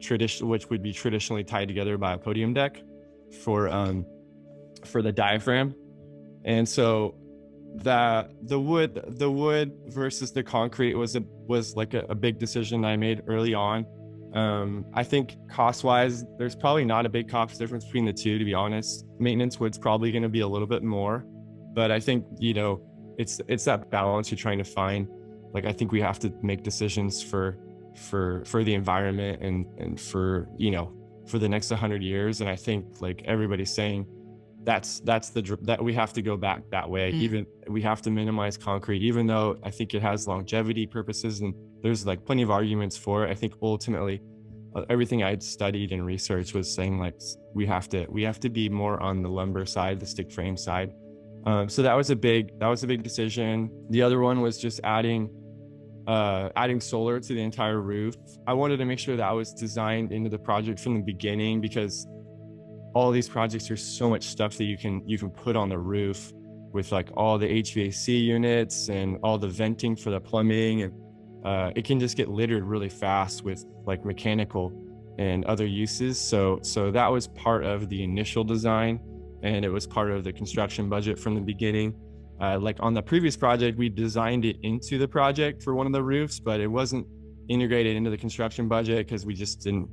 which would be traditionally tied together by a podium deck for the diaphragm. And so the wood versus the concrete was like a big decision I made early on. I think cost wise, there's probably not a big cost difference between the two, to be honest. Maintenance wood's probably going to be a little bit more, but I think, it's that balance you're trying to find. Like, I think we have to make decisions for the environment and for the next 100 years. And I think, like everybody's saying, that we have to go back that way. Even we have to minimize concrete, even though I think it has longevity purposes, and there's like plenty of arguments for it. I think ultimately everything I'd studied and researched was saying like we have to be more on the lumber side, the stick frame side. So that was a big decision. The other one was just adding solar to the entire roof. I wanted to make sure that was designed into the project from the beginning, because all these projects, there's so much stuff that you can put on the roof, with like all the HVAC units and all the venting for the plumbing, and it can just get littered really fast with like mechanical and other uses. So that was part of the initial design, and it was part of the construction budget from the beginning. Like on the previous project, we designed it into the project for one of the roofs, but it wasn't integrated into the construction budget because we just didn't,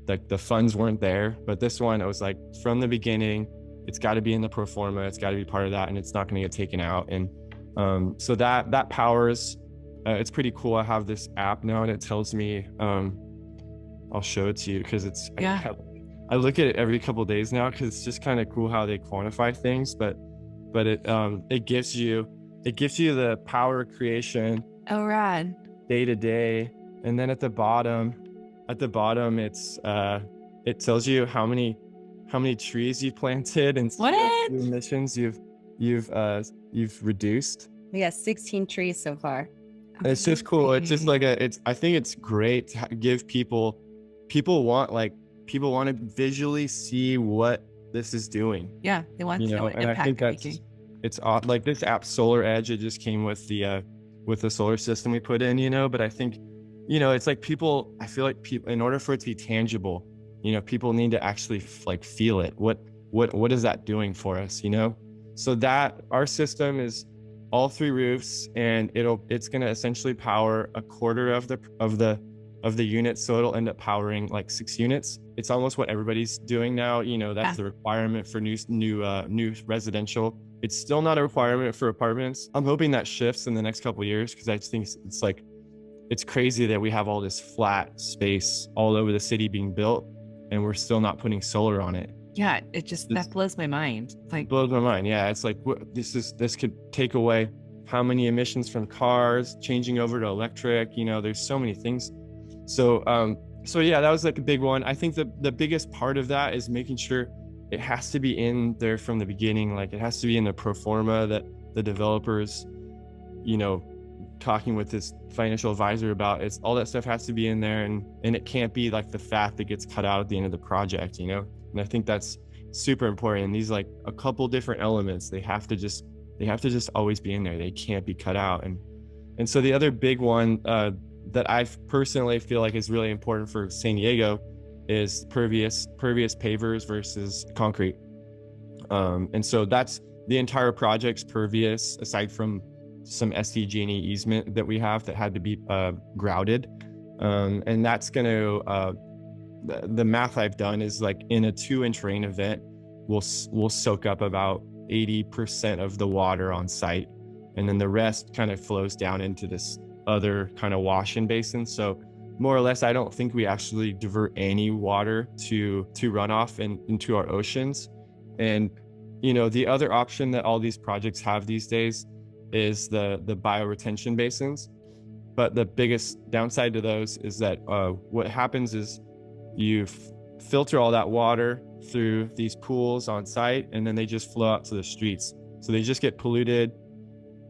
like the funds weren't there. But this one, it was like from the beginning, it's got to be in the pro forma, it's got to be part of that, and it's not going to get taken out. And so that powers, it's pretty cool. I have this app now, and it tells me, I'll show it to you because it's, I look at it every couple of days now because it's just kind of cool how they quantify things. But it gives you the power creation. Oh, rad. Day to day, and then at the bottom, it's it tells you how many trees you planted and what emissions you've reduced. We got 16 trees so far. It's just cool. It's just like I think it's great to give people want to visually see what this is doing. Yeah, they want to know. And I think it's odd. Like this app, Solar Edge, it just came with the solar system we put in, but I think, it's like I feel like people, in order for it to be tangible, people need to actually like feel it. What is that doing for us, So that our system is all 3 roofs, and it's going to essentially power a quarter of the units. So it'll end up powering like 6 units. It's almost what everybody's doing now. That's the requirement for new residential. It's still not a requirement for apartments. I'm hoping that shifts in the next couple of years, because I just think it's crazy that we have all this flat space all over the city being built, and we're still not putting solar on it. Yeah, that blows my mind. Blows my mind. Yeah, it's like this could take away how many emissions from cars, changing over to electric. There's so many things. So yeah, that was like a big one. I think the biggest part of that is making sure it has to be in there from the beginning. Like, it has to be in the pro forma that the developers, you know, talking with this financial advisor about. It's all that stuff has to be in there, and it can't be like the fat that gets cut out at the end of the project, you know. And I think that's super important. And these, like, a couple different elements, they have to just always be in there. They can't be cut out. And so the other big one that I personally feel like is really important for San Diego is pervious pavers versus concrete. And so that's the entire project's pervious, aside from some SDG&E easement that we have that had to be grouted. And that's going to, the math I've done is, like, in a 2-inch rain event, we'll soak up about 80% of the water on site. And then the rest kind of flows down into this other kind of wash-in basin. So more or less, I don't think we actually divert any water to runoff into our oceans. And, you know, the other option that all these projects have these days is the bioretention basins. But the biggest downside to those is that what happens is you filter all that water through these pools on site, and then they just flow out to the streets. So they just get polluted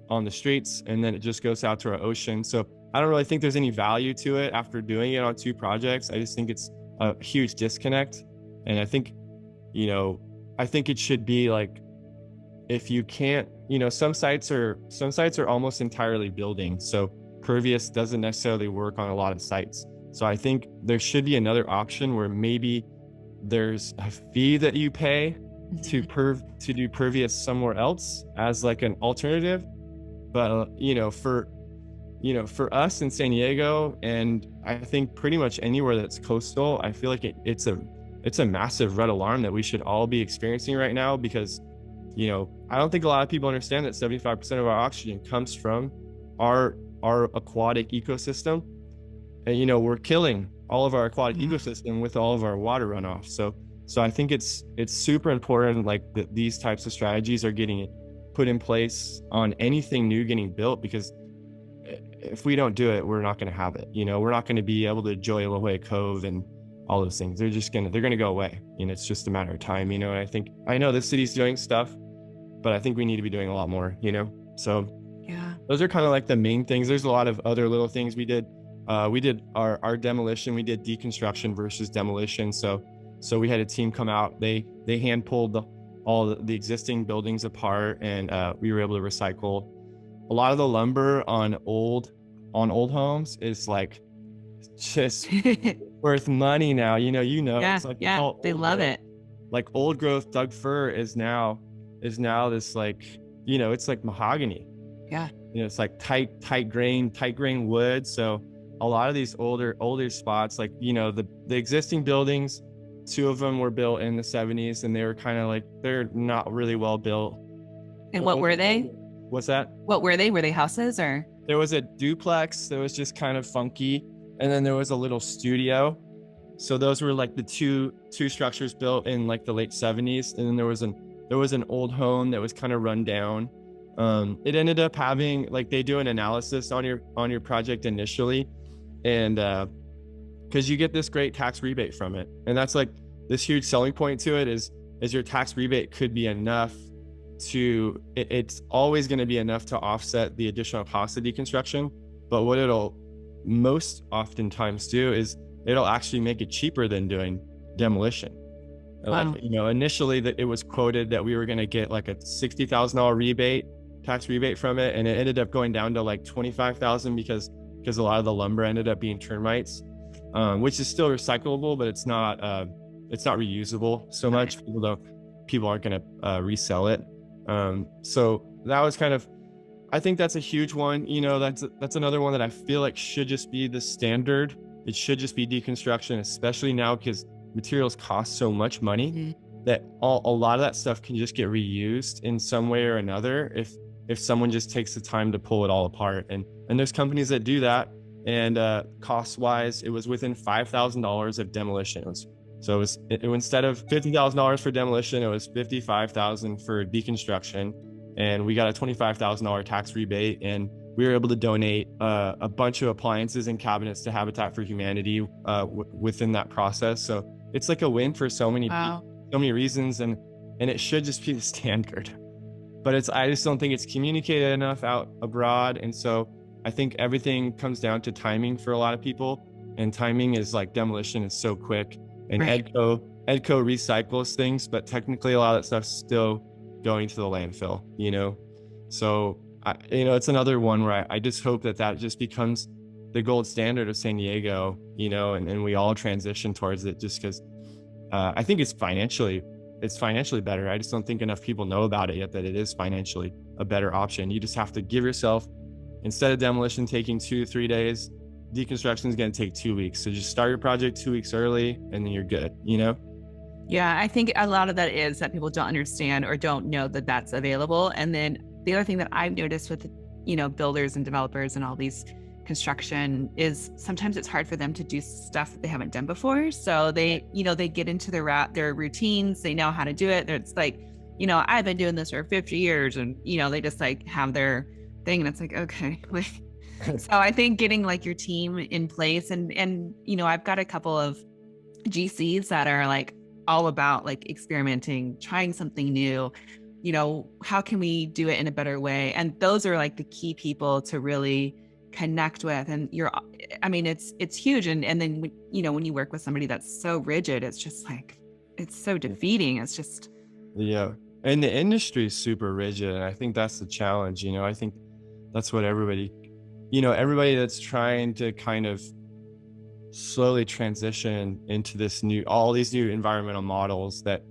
on the streets, and then it just goes out to our ocean. So I don't really think there's any value to it after doing it on 2 projects. I just think it's a huge disconnect. And I think, you know, it should be like, if you can't, you know, some sites are almost entirely building, so pervious doesn't necessarily work on a lot of sites. So I think there should be another option where maybe there's a fee that you pay to do pervious somewhere else as like an alternative. But for us in San Diego, and I think pretty much anywhere that's coastal, I feel like it's a massive red alarm that we should all be experiencing right now, because, you know, I don't think a lot of people understand that 75% of our oxygen comes from our aquatic ecosystem. And, you know, we're killing all of our aquatic ecosystem with all of our water runoff. So I think it's super important, like, that these types of strategies are getting put in place on anything new getting built, because if we don't do it, we're not going to have it. You know, we're not going to be able to enjoy La Jolla Cove and all those things. They're going to go away. You know, it's just a matter of time, you know. And I know the city's doing stuff, but I think we need to be doing a lot more, you know. So yeah, those are kind of like the main things. There's a lot of other little things we did. We did our demolition. We did deconstruction versus demolition. So we had a team come out. They hand pulled all the existing buildings apart, and we were able to recycle a lot of the lumber on old homes. Is like just worth money now. yeah, it's like, yeah, they love it. Like, old growth Doug fir is now this, like, you know, it's like mahogany. Yeah, you know, it's like tight grain wood. So a lot of these older spots, like, you know, the existing buildings, 2 of them were built in the 70s, and they were kind of like, they're not really well built. And what were they? What's that? What were they? Were they houses, or? There was a duplex that was just kind of funky, and then there was a little studio. So those were like the two structures built in like the late 70s, and then there was an old home that was kind of run down. It ended up having, like, they do an analysis on your project initially, and because you get this great tax rebate from it, and that's like this huge selling point to it is your tax rebate could be enough to, it's always going to be enough to offset the additional cost of deconstruction. But what it'll most oftentimes do is it'll actually make it cheaper than doing demolition. Wow. Like, you know, initially that it was quoted that we were going to get like a $60,000 tax rebate from it, and it ended up going down to like $25,000 because a lot of the lumber ended up being termites, which is still recyclable, but it's not reusable so much. People aren't going to resell it. So that was kind of, I think that's a huge one. You know, that's another one that I feel like should just be the standard. It should just be deconstruction, especially now because materials cost so much money that a lot of that stuff can just get reused in some way or another if someone just takes the time to pull it all apart. And there's companies that do that. And cost wise, it was within $5,000 of demolition. So it was instead of $50,000 for demolition, it was $55,000 for deconstruction, and we got a $25,000 tax rebate, and we were able to donate a bunch of appliances and cabinets to Habitat for Humanity within that process. So it's like a win for so many people. so many reasons, and it should just be the standard. But I just don't think it's communicated enough out abroad. And so I think everything comes down to timing for a lot of people. And timing is like demolition is so quick. And Right. Edco recycles things, but technically a lot of that stuff's still going to the landfill, So, it's another one where I just hope that just becomes the gold standard of San Diego, and we all transition towards it, just because I think it's financially better. I just don't think enough people know about it yet, that it is financially a better option. You just have to give yourself, instead of demolition taking 2-3 days, deconstruction is going to take 2 weeks. So just start your project 2 weeks early and then you're good, Yeah, I think a lot of that is that people don't understand or don't know that that's available. And then the other thing that I've noticed with, builders and developers and all these construction is sometimes it's hard for them to do stuff that they haven't done before. So they get into their routines. They know how to do it. It's like, I've been doing this for 50 years and, they just like have their thing and it's like, okay. So I think getting like your team in place and, I've got a couple of GCs that are like all about like experimenting, trying something new, how can we do it in a better way? And those are like the key people to really connect with. And it's huge. And then, when you work with somebody that's so rigid, it's just like, it's so defeating. It's just. Yeah. And the industry is super rigid. And I think that's the challenge. I think that's what everybody that's trying to kind of slowly transition into all these new environmental models that,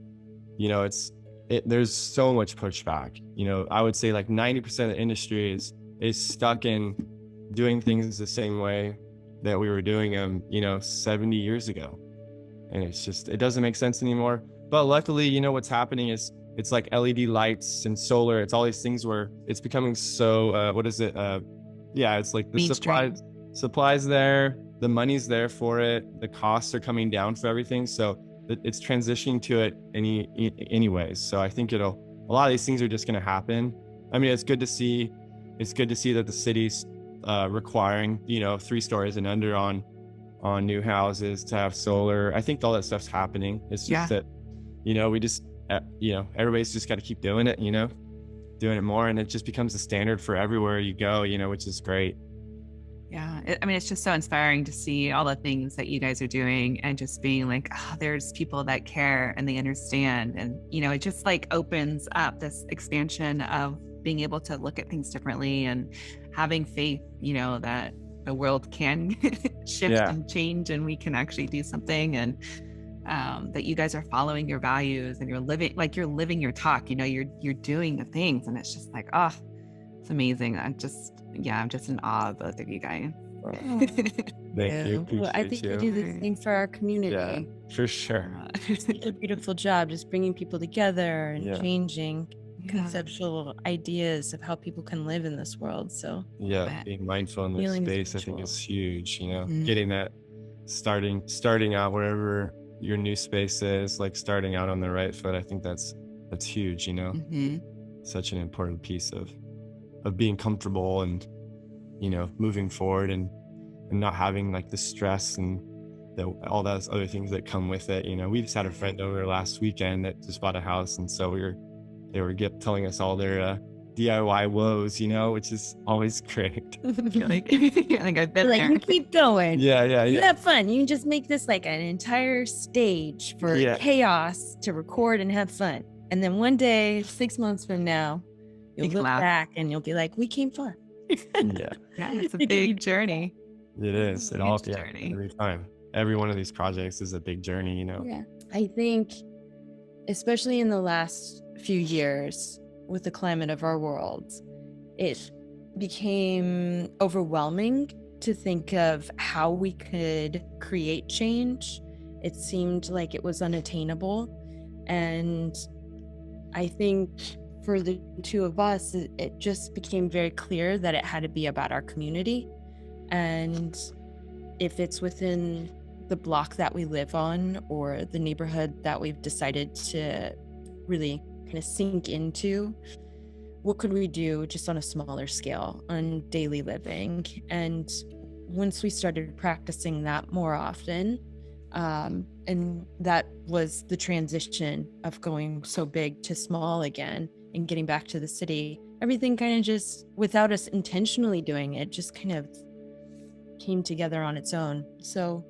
there's so much pushback. I would say like 90% of the industry is stuck in doing things the same way that we were doing them, 70 years ago. And it doesn't make sense anymore. But luckily, what's happening is it's like LED lights and solar. It's all these things where it's becoming so, it's like the supplies there, the money's there for it. The costs are coming down for everything. So it's transitioning to it anyways. So I think a lot of these things are just going to happen. It's good to see that the city's requiring, 3 stories and under on new houses to have solar. I think all that stuff's happening. It's just that, we just, everybody's just got to keep doing it, doing it more. And it just becomes the standard for everywhere you go, which is great. Yeah. It's just so inspiring to see all the things that you guys are doing and just being like, there's people that care and they understand. And, it just like opens up this expansion of being able to look at things differently and having faith, that the world can shift and change and we can actually do something. And that you guys are following your values and you're living your talk, you're doing the things. And it's just like, it's amazing. I'm just in awe of both of you guys. Thank you. Well, I think you do this thing for our community. Yeah, for sure. It's a beautiful job, just bringing people together and changing conceptual ideas of how people can live in this world. So being mindful in this space, I think is huge. Getting that starting out wherever your new space is, like starting out on the right foot. I think that's huge. Such an important piece of being comfortable and moving forward and not having like the stress and all those other things that come with it. We just had a friend over last weekend that just bought a house, and so they were telling us all their DIY woes, which is always great. I think I've been there. You keep going. Yeah. You have fun. You can just make this like an entire stage for chaos to record and have fun. And then one day, 6 months from now, you'll look back and you'll be like, we came far. Yeah, it's a big journey. It is. It all journey. Every time. Every one of these projects is a big journey, Yeah. I think, especially in the last few years with the climate of our world, it became overwhelming to think of how we could create change. It seemed like it was unattainable. And I think for the two of us, it just became very clear that it had to be about our community. And if it's within the block that we live on or the neighborhood that we've decided to really kind of sink into, what could we do just on a smaller scale on daily living? And once we started practicing that more often, And that was the transition of going so big to small again and getting back to the city. Everything kind of just, without us intentionally doing it, just kind of came together on its own. So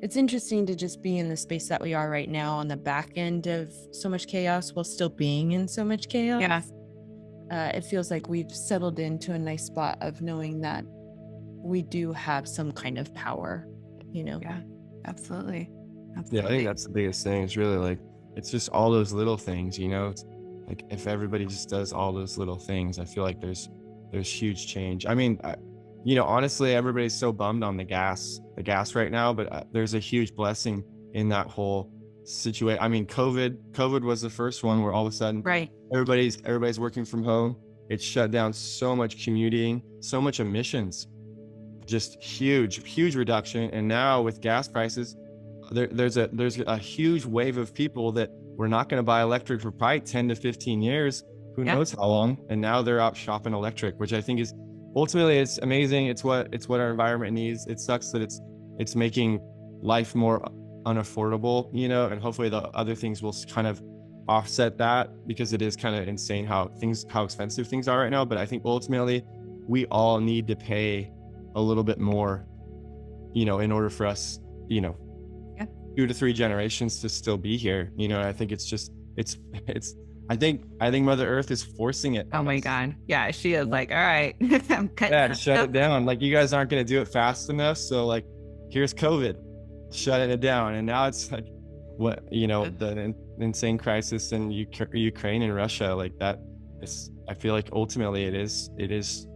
it's interesting to just be in the space that we are right now on the back end of so much chaos while still being in so much chaos. Yeah. It feels like we've settled into a nice spot of knowing that we do have some kind of power, Yeah, absolutely. Yeah, I think that's the biggest thing. It's really like, it's just all those little things, It's like if everybody just does all those little things, I feel like there's huge change. I mean, honestly, everybody's so bummed on the gas right now, but there's a huge blessing in that whole situation. I mean, COVID was the first one where all of a sudden, Right. everybody's working from home. It shut down so much commuting, so much emissions, just huge reduction. And now with gas prices, there's a huge wave of people that were not going to buy electric for probably 10 to 15 years, who knows how long, and now they're out shopping electric, which I think is ultimately, it's amazing. It's what our environment needs. It sucks that it's making life more unaffordable, and hopefully the other things will kind of offset that, because it is kind of insane how expensive things are right now. But I think ultimately we all need to pay a little bit more, in order for us, 2 to 3 generations to still be here. I think it's I think Mother Earth is forcing it. Oh my God. Yeah, she is like, all right, I'm cutting. Shut it down. Like, you guys aren't going to do it fast enough. So like, here's COVID, shutting it down. And now it's like, the insane crisis in Ukraine and Russia, like that. I feel like ultimately it is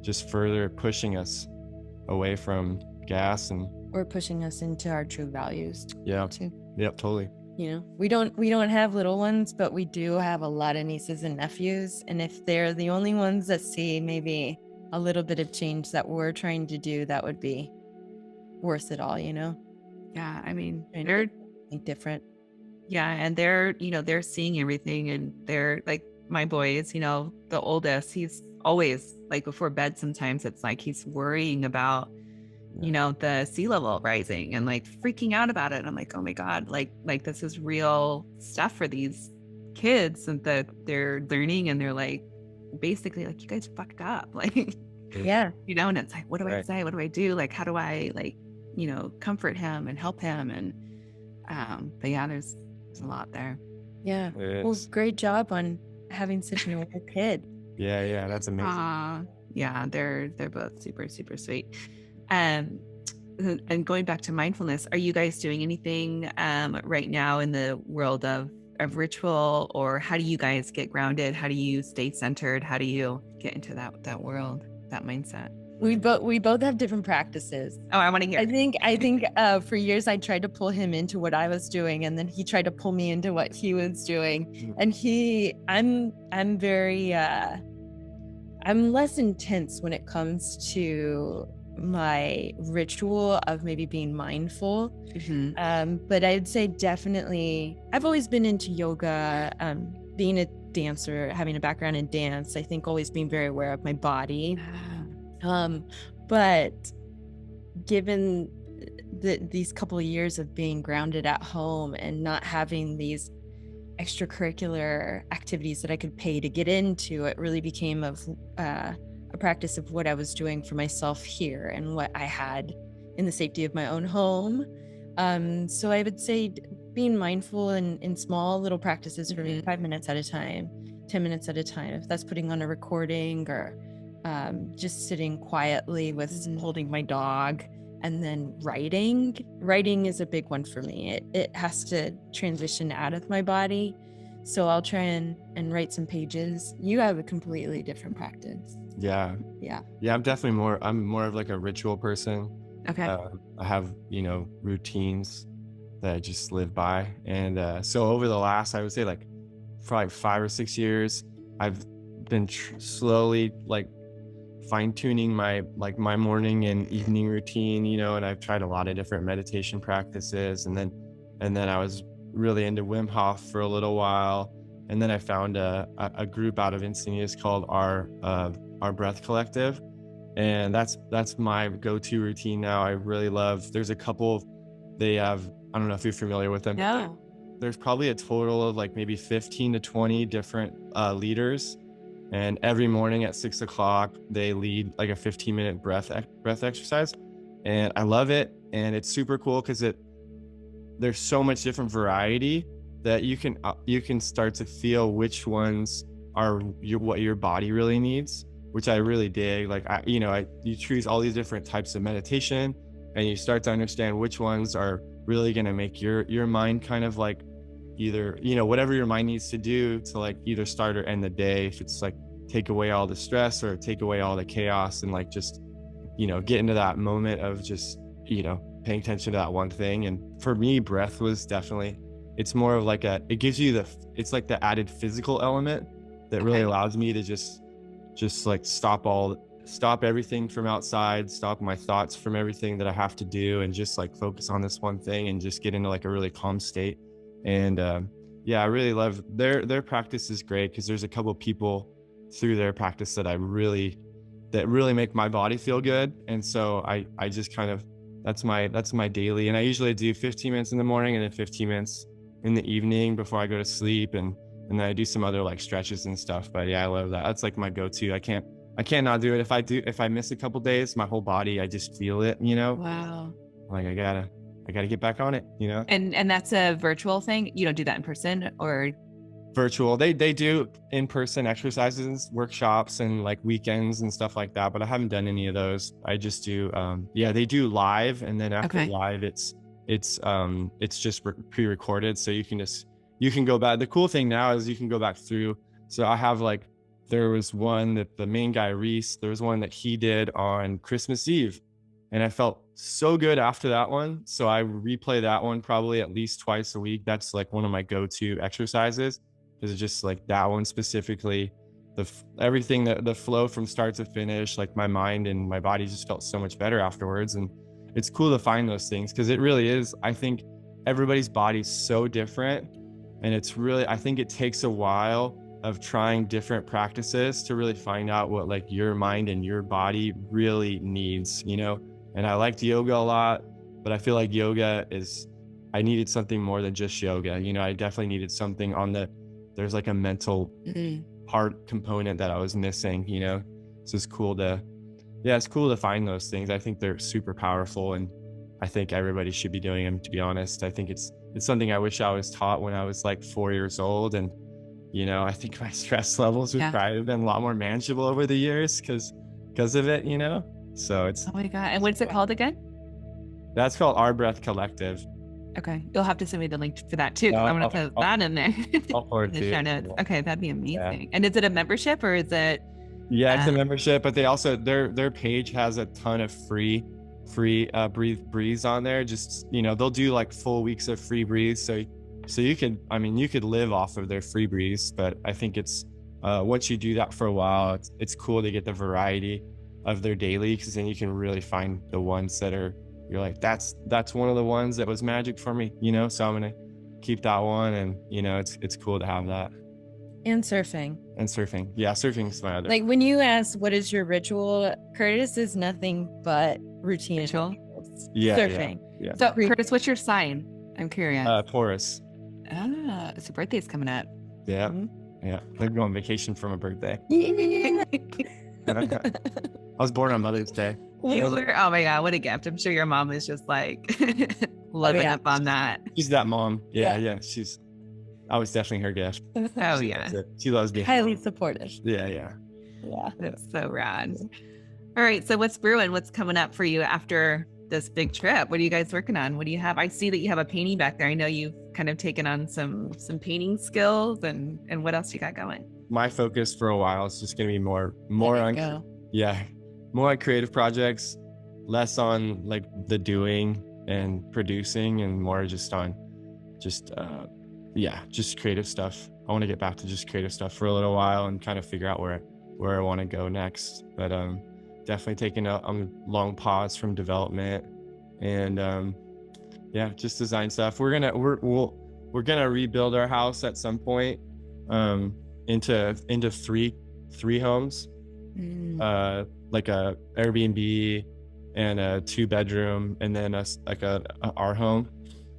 just further pushing us away from gas, and or pushing us into our true values. Yeah. Too. Yep. Totally. We don't have little ones, but we do have a lot of nieces and nephews. And if they're the only ones that see maybe a little bit of change that we're trying to do, that would be worth it all, Yeah, I mean, they're different. Yeah, and they're seeing everything, and they're like, my boy is, the oldest, he's always like before bed, sometimes it's like he's worrying about the sea level rising and like freaking out about it. And I'm like, oh my God, like this is real stuff for these kids, and that they're learning, and they're like, basically like, you guys fucked up. Like, yeah, and it's like, what do I say? What do I do? Like, how do I comfort him and help him? And, but yeah, there's a lot there. Yeah. Well, great job on having such an older kid. Yeah. That's amazing. Yeah, they're both super, super sweet. And going back to mindfulness, are you guys doing anything right now in the world of ritual, or how do you guys get grounded? How do you stay centered? How do you get into that world, that mindset? We both have different practices. Oh, I want to hear. I think for years I tried to pull him into what I was doing, and then he tried to pull me into what he was doing. And I'm very I'm less intense when it comes to my ritual of maybe being mindful. But I'd say definitely I've always been into yoga, being a dancer, having a background in dance. I think always being very aware of my body. But given these couple of years of being grounded at home and not having these extracurricular activities that I could pay to get into, it really became a practice of what I was doing for myself here and what I had in the safety of my own home. So I would say being mindful in small little practices for me, 5 minutes at a time, 10 minutes at a time, if that's putting on a recording or just sitting quietly with holding my dog, and then writing. Writing is a big one for me. It has to transition out of my body. So I'll try and write some pages. You have a completely different practice. Yeah. I'm more of like a ritual person. Okay. I have, routines that I just live by. And so over the last, I would say like probably 5 or 6 years, I've been slowly like fine-tuning my morning and evening routine, and I've tried a lot of different meditation practices. And then I was really into Wim Hof for a little while. And then I found a group out of Encinitas called our Breath Collective. And that's my go-to routine now. I really love, there's a couple, they have I don't know if you're familiar with them. No. There's probably a total of like maybe 15 to 20 different leaders. And every morning at 6 o'clock, they lead like a 15-minute breath exercise. And I love it. And it's super cool because there's so much different variety that you can start to feel which ones are what your body really needs, which I really dig. Like, you choose all these different types of meditation, and you start to understand which ones are really going to make your mind kind of like either, whatever your mind needs to do to like either start or end the day. If it's like take away all the stress or take away all the chaos and like just, get into that moment of just, paying attention to that one thing. And for me, breath was definitely, it's more of like it gives you it's like the added physical element that really allows me to just like stop everything from outside, stop my thoughts from everything that I have to do, and just like focus on this one thing and just get into like a really calm state. And I really love their practice is great because there's a couple people through their practice that really make my body feel good. And so I just kind of, that's my daily. And I usually do 15 minutes in the morning and then 15 minutes in the evening before I go to sleep. And then I do some other like stretches and stuff. But yeah, I love that. That's like my go-to. I can't not do it. If I miss a couple days, my whole body, I just feel it, Wow. Like I gotta get back on it, And that's a virtual thing. You don't do that in person or? Virtual. They do in-person exercises, workshops, and like weekends and stuff like that, but I haven't done any of those. I just do they do live, and then after live it's just pre-recorded, so you can go back. The cool thing now is you can go back through. So I have like, there was one that the main guy Reese, there was one that he did on Christmas Eve, and I felt so good after that one, so I replay that one probably at least twice a week. That's like one of my go-to exercises. Is just like that one specifically, everything, that the flow from start to finish, like my mind and my body just felt so much better afterwards. And it's cool to find those things because it really is. I think everybody's body's so different, and it's really, I think it takes a while of trying different practices to really find out what like your mind and your body really needs, And I liked yoga a lot, but I feel like I needed something more than just yoga. I definitely needed something there's like a mental part component that I was missing, So it's cool to find those things. I think they're super powerful, and I think everybody should be doing them, to be honest. I think it's something I wish I was taught when I was like 4 years old. And, I think my stress levels would probably have been a lot more manageable over the years because of it, So it's. Oh my God. And what's it called again? That's called Our Breath Collective. Okay. You'll have to send me the link for that too. I'm going to put that in there. I'll forward to you. Okay. That'd be amazing. Yeah. And is it a membership or is it? Yeah, it's a membership, but they also, their page has a ton of free breathes on there. Just, they'll do like full weeks of free breathes. So you could live off of their free breathes, but I think it's, once you do that for a while, it's cool to get the variety of their daily, because then you can really find the ones that you're like, that's one of the ones that was magic for me, so I'm gonna keep that one. And it's cool to have that. And surfing. Yeah, surfing is my other. Like when you ask what is your ritual, Curtis is nothing but routine. Ritual? Yeah, surfing. Yeah. So Curtis, what's your sign? I'm curious. Taurus. It's your birthday's coming up. Yeah. Mm-hmm. Yeah. I'm going on vacation for my birthday. I was born on Mother's Day. Oh my God, what a gift. I'm sure your mom is just like loving up on that. She's that mom. Yeah. I was definitely her gift. Oh yeah. She loves me. Highly supportive. Yeah. That's so rad. All right. So what's brewing? What's coming up for you after this big trip? What are you guys working on? What do you have? I see that you have a painting back there. I know you've kind of taken on some painting skills, and what else you got going? My focus for a while is just going to be more on creative projects, less on like the doing and producing, and more just on just creative stuff. I want to get back to just creative stuff for a little while and kind of figure out where I want to go next. But definitely taking a long pause from development, and just design stuff. We're gonna rebuild our house at some point into three homes, like a Airbnb and a 2-bedroom, and then our home.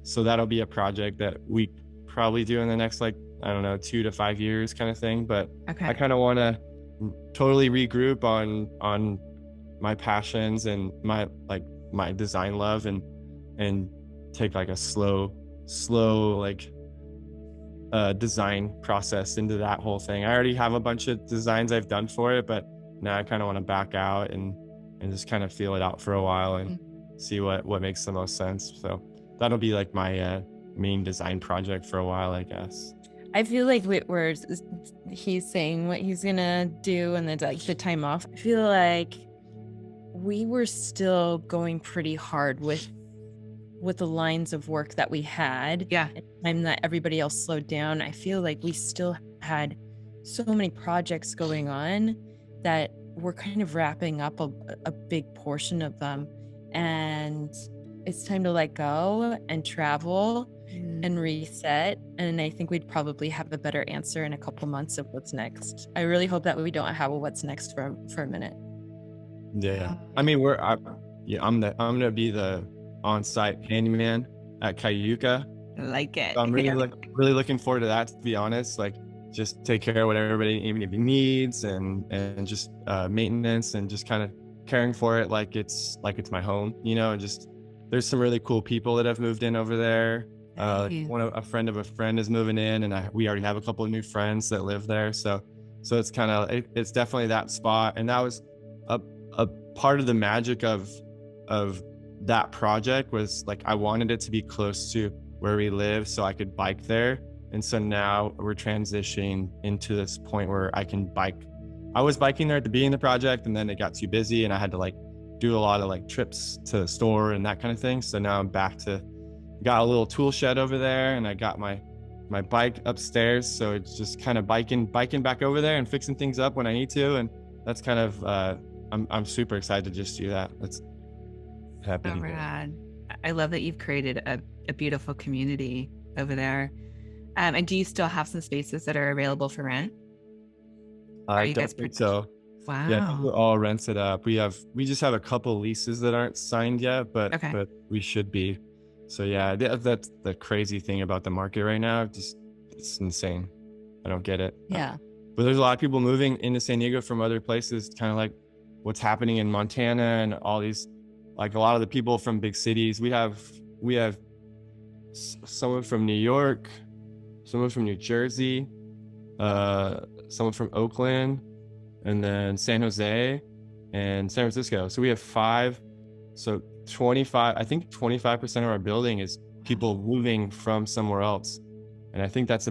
So that'll be a project that we probably do in the next, like, I don't know, 2 to 5 years kind of thing. But Okay. I kind of want to totally regroup on my passions and my design love, and take like a slow like design process into that whole thing. I already have a bunch of designs I've done for it, but now I kind of want to back out and just kind of feel it out for a while and see what makes the most sense. So that'll be like my main design project for a while, I guess. I feel like he's saying what he's gonna do and then like the time off. I feel like we were still going pretty hard with the lines of work that we had. Yeah. At the time that everybody else slowed down, I feel like we still had so many projects going on that we're kind of wrapping up a big portion of them. And it's time to let go and travel and reset. And I think we'd probably have a better answer in a couple months of what's next. I really hope that we don't have a what's next for a minute. Yeah. I mean, I'm gonna be the on-site handyman at Cayuca. I like it. So I'm really looking forward to that, to be honest. Like, just take care of what everybody needs and just maintenance and just kind of caring for it like it's my home, and just there's some really cool people that have moved in over there. A friend of a friend is moving in, and we already have a couple of new friends that live there. So it's kind of it's definitely that spot, and that was a part of the magic of that project was like I wanted it to be close to where we live so I could bike there. And so now we're transitioning into this point where I can bike. I was biking there at the beginning of the project, and then it got too busy and I had to like do a lot of like trips to the store and that kind of thing. So now I'm back to, got a little tool shed over there, and I got my bike upstairs. So it's just kind of biking back over there and fixing things up when I need to. And that's kind of, I'm super excited to just do that. That's happening. So rad. I love that you've created a beautiful community over there. And do you still have some spaces that are available for rent? I don't think so. Wow. Yeah, we're all rented up. We just have a couple leases that aren't signed yet, but we should be. So yeah, that's the crazy thing about the market right now. Just, it's insane. I don't get it. Yeah. But there's a lot of people moving into San Diego from other places, kind of like what's happening in Montana and all these, like a lot of the people from big cities. We have someone from New York, someone from New Jersey, someone from Oakland, and then San Jose and San Francisco. So we have 5. So 25% of our building is people moving from somewhere else. And I think there's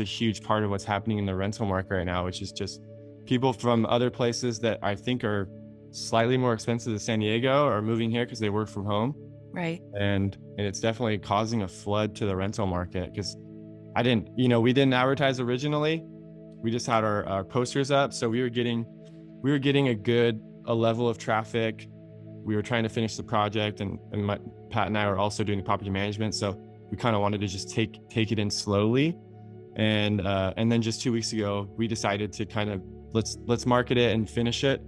a huge part of what's happening in the rental market right now, which is just people from other places that I think are slightly more expensive than San Diego are moving here because they work from home. Right. And it's definitely causing a flood to the rental market because we didn't advertise originally. We just had our posters up. So we were getting a level of traffic. We were trying to finish the project, and Pat and I were also doing the property management. So we kind of wanted to just take it in slowly. And then just 2 weeks ago, we decided to kind of let's market it and finish it.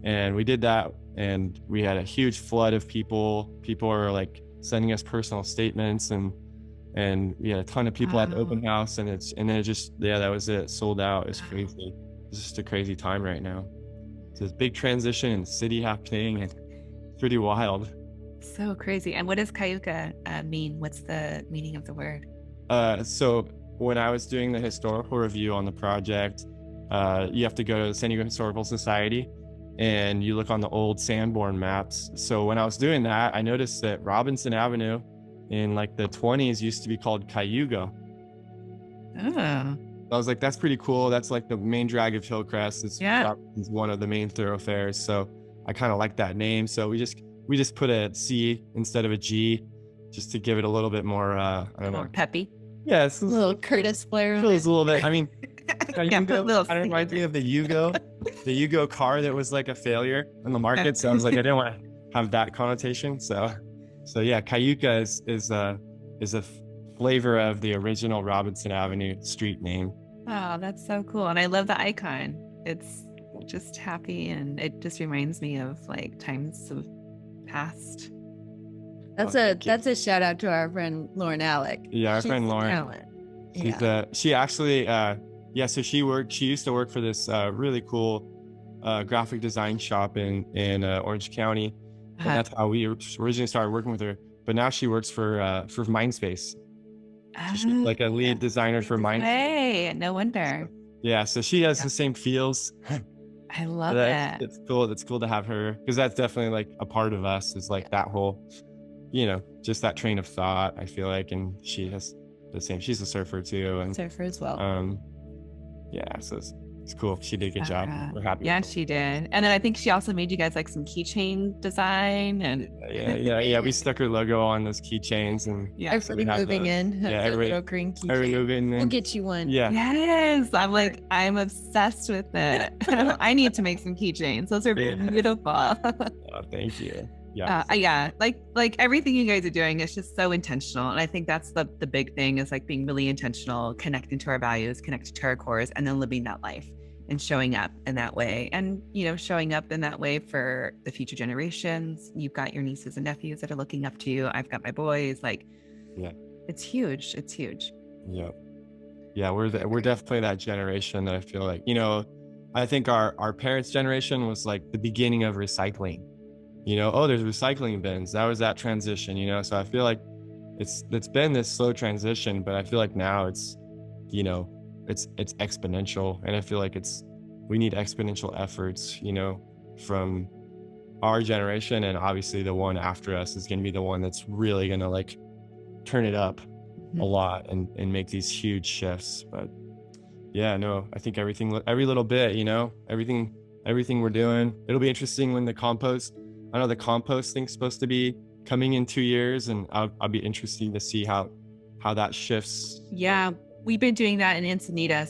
And we did that, and we had a huge flood of people. People are like sending us personal statements, and we had a ton of people at the open house, and that was it. Sold out. It's crazy. It's just a crazy time right now. It's this big transition in the city happening, and it's pretty wild. So crazy. And what does Cayuca mean? What's the meaning of the word? So when I was doing the historical review on the project, you have to go to the San Diego Historical Society, and you look on the old Sanborn maps. So when I was doing that, I noticed that Robinson Avenue in like the 20s used to be called Cayuga. Oh. I was like, that's pretty cool. That's like the main drag of Hillcrest. It's one of the main thoroughfares. So I kind of like that name. So we just put a C instead of a G, just to give it a little bit more, I don't know. Peppy. Yeah, it's a little Curtis flair. Feels a little bit. I mean, Cayuga kind of reminds me of the Yugo car that was like a failure in the market. So I was like, I didn't want to have that connotation. So yeah, Cayuca is a flavor of the original Robinson Avenue street name. Oh, that's so cool. And I love the icon. It's just happy, and it just reminds me of like times of past. That's a shout out to our friend Lauren Alec. Yeah, our She's friend Lauren. talent. She's Yeah. she actually so she used to work for this really cool graphic design shop in Orange County. And that's how we originally started working with her. But now she works for Mindspace. So she's like a lead designer for Mindspace. Hey, no wonder. Yeah, so she has the same feels. I love it. It's cool. It's cool to have her, because that's definitely like a part of us, is like that whole, just that train of thought, I feel like. And she has the same. She's a surfer too, and Surfer as well. So it's cool. She did a good job. We're happy. Yeah, she did. And then I think she also made you guys like some keychain design, and yeah. We stuck her logo on those keychains, and Everybody moving in. Yeah, everybody little green keychain. everybody moving in. We'll get you one. Yeah. yes, I'm obsessed with it. I need to make some keychains. Those are beautiful. Oh, thank you. Yeah. Like everything you guys are doing is just so intentional, and I think that's the big thing, is like being really intentional, connecting to our values, connecting to our cores, and then living that life and showing up in that way, and showing up in that way for the future generations. You've got your nieces and nephews that are looking up to you. I've got my boys. It's huge. It's huge. Yeah, we're definitely that generation that I feel like, I think our parents' generation was like the beginning of recycling. There's recycling bins. That was that transition, so I feel like it's been this slow transition, but I feel like now it's exponential, and I feel like we need exponential efforts, from our generation, and obviously the one after us is going to be the one that's really going to like turn it up a lot and make these huge shifts. But I think every little bit, everything we're doing, it'll be interesting when I know the compost thing's supposed to be coming in 2 years, and I'll be interested to see how that shifts. Yeah, we've been doing that in Encinitas,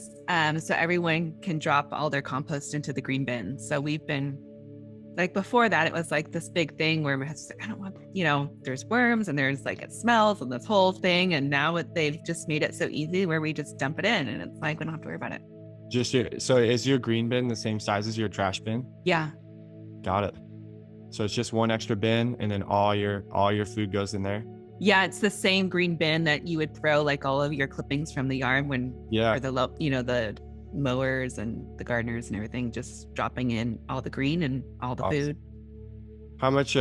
so everyone can drop all their compost into the green bin. So we've been like, before that, it was like this big thing where I don't want, there's worms and there's like, it smells and this whole thing. And now they've just made it so easy where we just dump it in, and it's like, we don't have to worry about it. So is your green bin the same size as your trash bin? Yeah. Got it. So it's just one extra bin, and then all your food goes in there? Yeah, it's the same green bin that you would throw like all of your clippings from the yard or the mowers and the gardeners and everything, just dropping in all the green and all the food. How much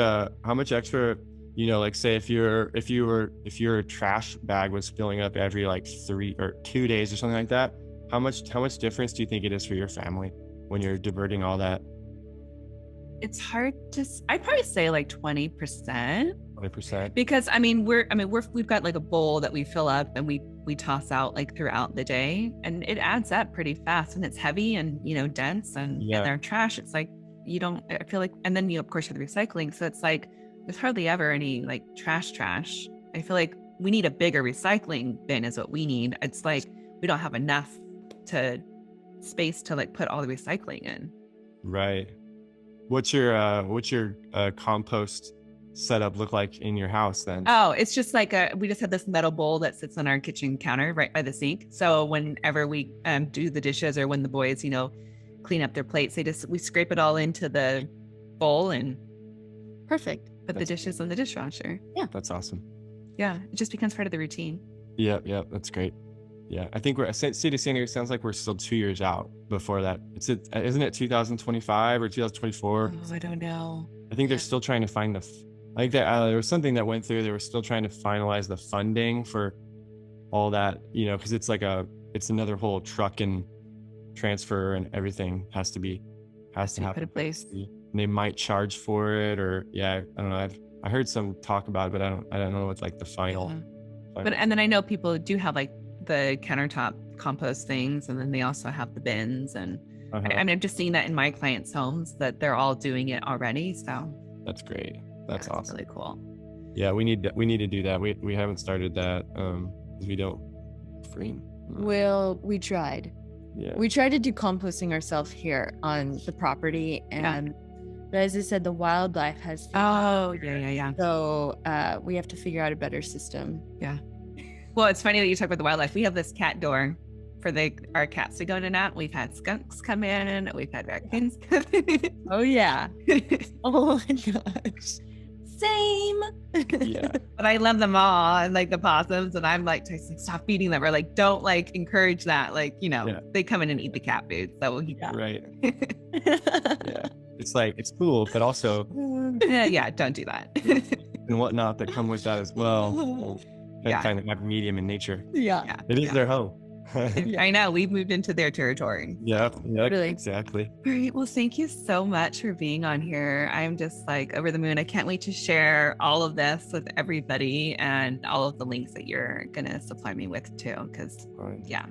extra, like say if your trash bag was filling up every like 3 or 2 days or something like that, how much difference do you think it is for your family when you're diverting all that? It's hard to, I'd probably say like 20%. 20%. Because we've got like a bowl that we fill up and we toss out like throughout the day, and it adds up pretty fast, and it's heavy and dense, and our trash, it's like I feel like, and then of course you have the recycling, so it's like there's hardly ever any like trash. I feel like we need a bigger recycling bin is what we need. It's like we don't have enough space to like put all the recycling in. Right. What's your compost setup look like in your house then? Oh, it's just like we just have this metal bowl that sits on our kitchen counter right by the sink. So whenever we do the dishes, or when the boys, clean up their plates, we scrape it all into the bowl, and perfect. Put the dishes in the dishwasher. Yeah. That's awesome. Yeah. It just becomes part of the routine. Yeah. That's great. Yeah. I think City Center sounds like we're still 2 years out before that. Isn't it 2025 or 2024? Oh, I don't know. I think they're still trying to find there was something that went through. They were still trying to finalize the funding for all that, because it's another whole truck and transfer, and everything has to happen. Put in place. And they might charge for it, or I don't know. I heard some talk about it, but I don't know what's like the final. But and then I know people do have like the countertop compost things, and then they also have the bins, and I'm just seeing that in my clients' homes that they're all doing it already. So that's great. That's awesome. Really cool. Yeah, we need to do that. We haven't started that because we don't free. Well, we tried. Yeah. We tried to do composting ourselves here on the property, and but as I said, the wildlife has. Oh, yeah. So we have to figure out a better system. Yeah. Well, it's funny that you talk about the wildlife. We have this cat door for our cats to go in and out. We've had skunks come in, we've had raccoons come in. Oh yeah. Oh my gosh. Same. Yeah. But I love them all. I like the possums, and I'm like, Tyson, stop feeding them, or like, don't like encourage that. Like, Yeah. they come in and eat the cat food. So Right. Yeah. It's like, it's cool, but also yeah, don't do that. and whatnot that come with that as well. Yeah. Kind of like medium in nature. Yeah. It is their home. I know we've moved into their territory. Yeah. Really. Exactly. Great. Well, thank you so much for being on here. I'm just like over the moon. I can't wait to share all of this with everybody and all of the links that you're going to supply me with too. Because yeah,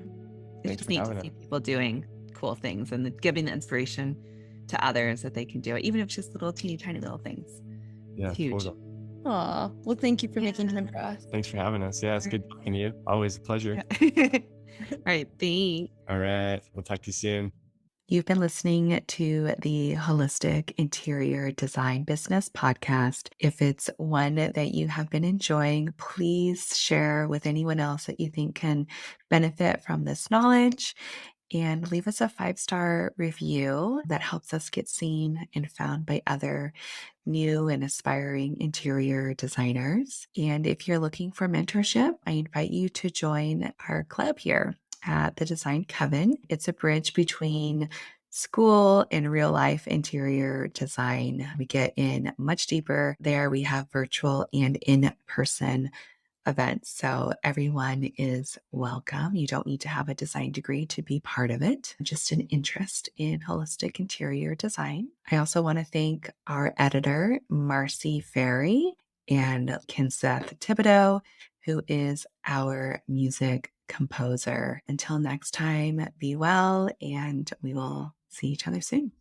it's Thanks just for neat to having see us. people doing cool things and giving the inspiration to others that they can do it, even if it's just little teeny tiny little things. Yeah. Huge. Totally. Aw, well, thank you for making time for us. Thanks for having us. Yeah, it's good talking to you. Always a pleasure. All right. Thanks. All right. We'll talk to you soon. You've been listening to the Holistic Interior Design Business podcast. If it's one that you have been enjoying, please share with anyone else that you think can benefit from this knowledge, and leave us a 5-star review that helps us get seen and found by other new and aspiring interior designers. And if you're looking for mentorship, I invite you to join our club here at the Design Coven. It's a bridge between school and real life interior design. We get in much deeper there. We have virtual and in-person events. So everyone is welcome. You don't need to have a design degree to be part of it, just an interest in holistic interior design. I also want to thank our editor, Marcy Ferry, and Kinseth Thibodeau, who is our music composer. Until next time, be well, and we will see each other soon.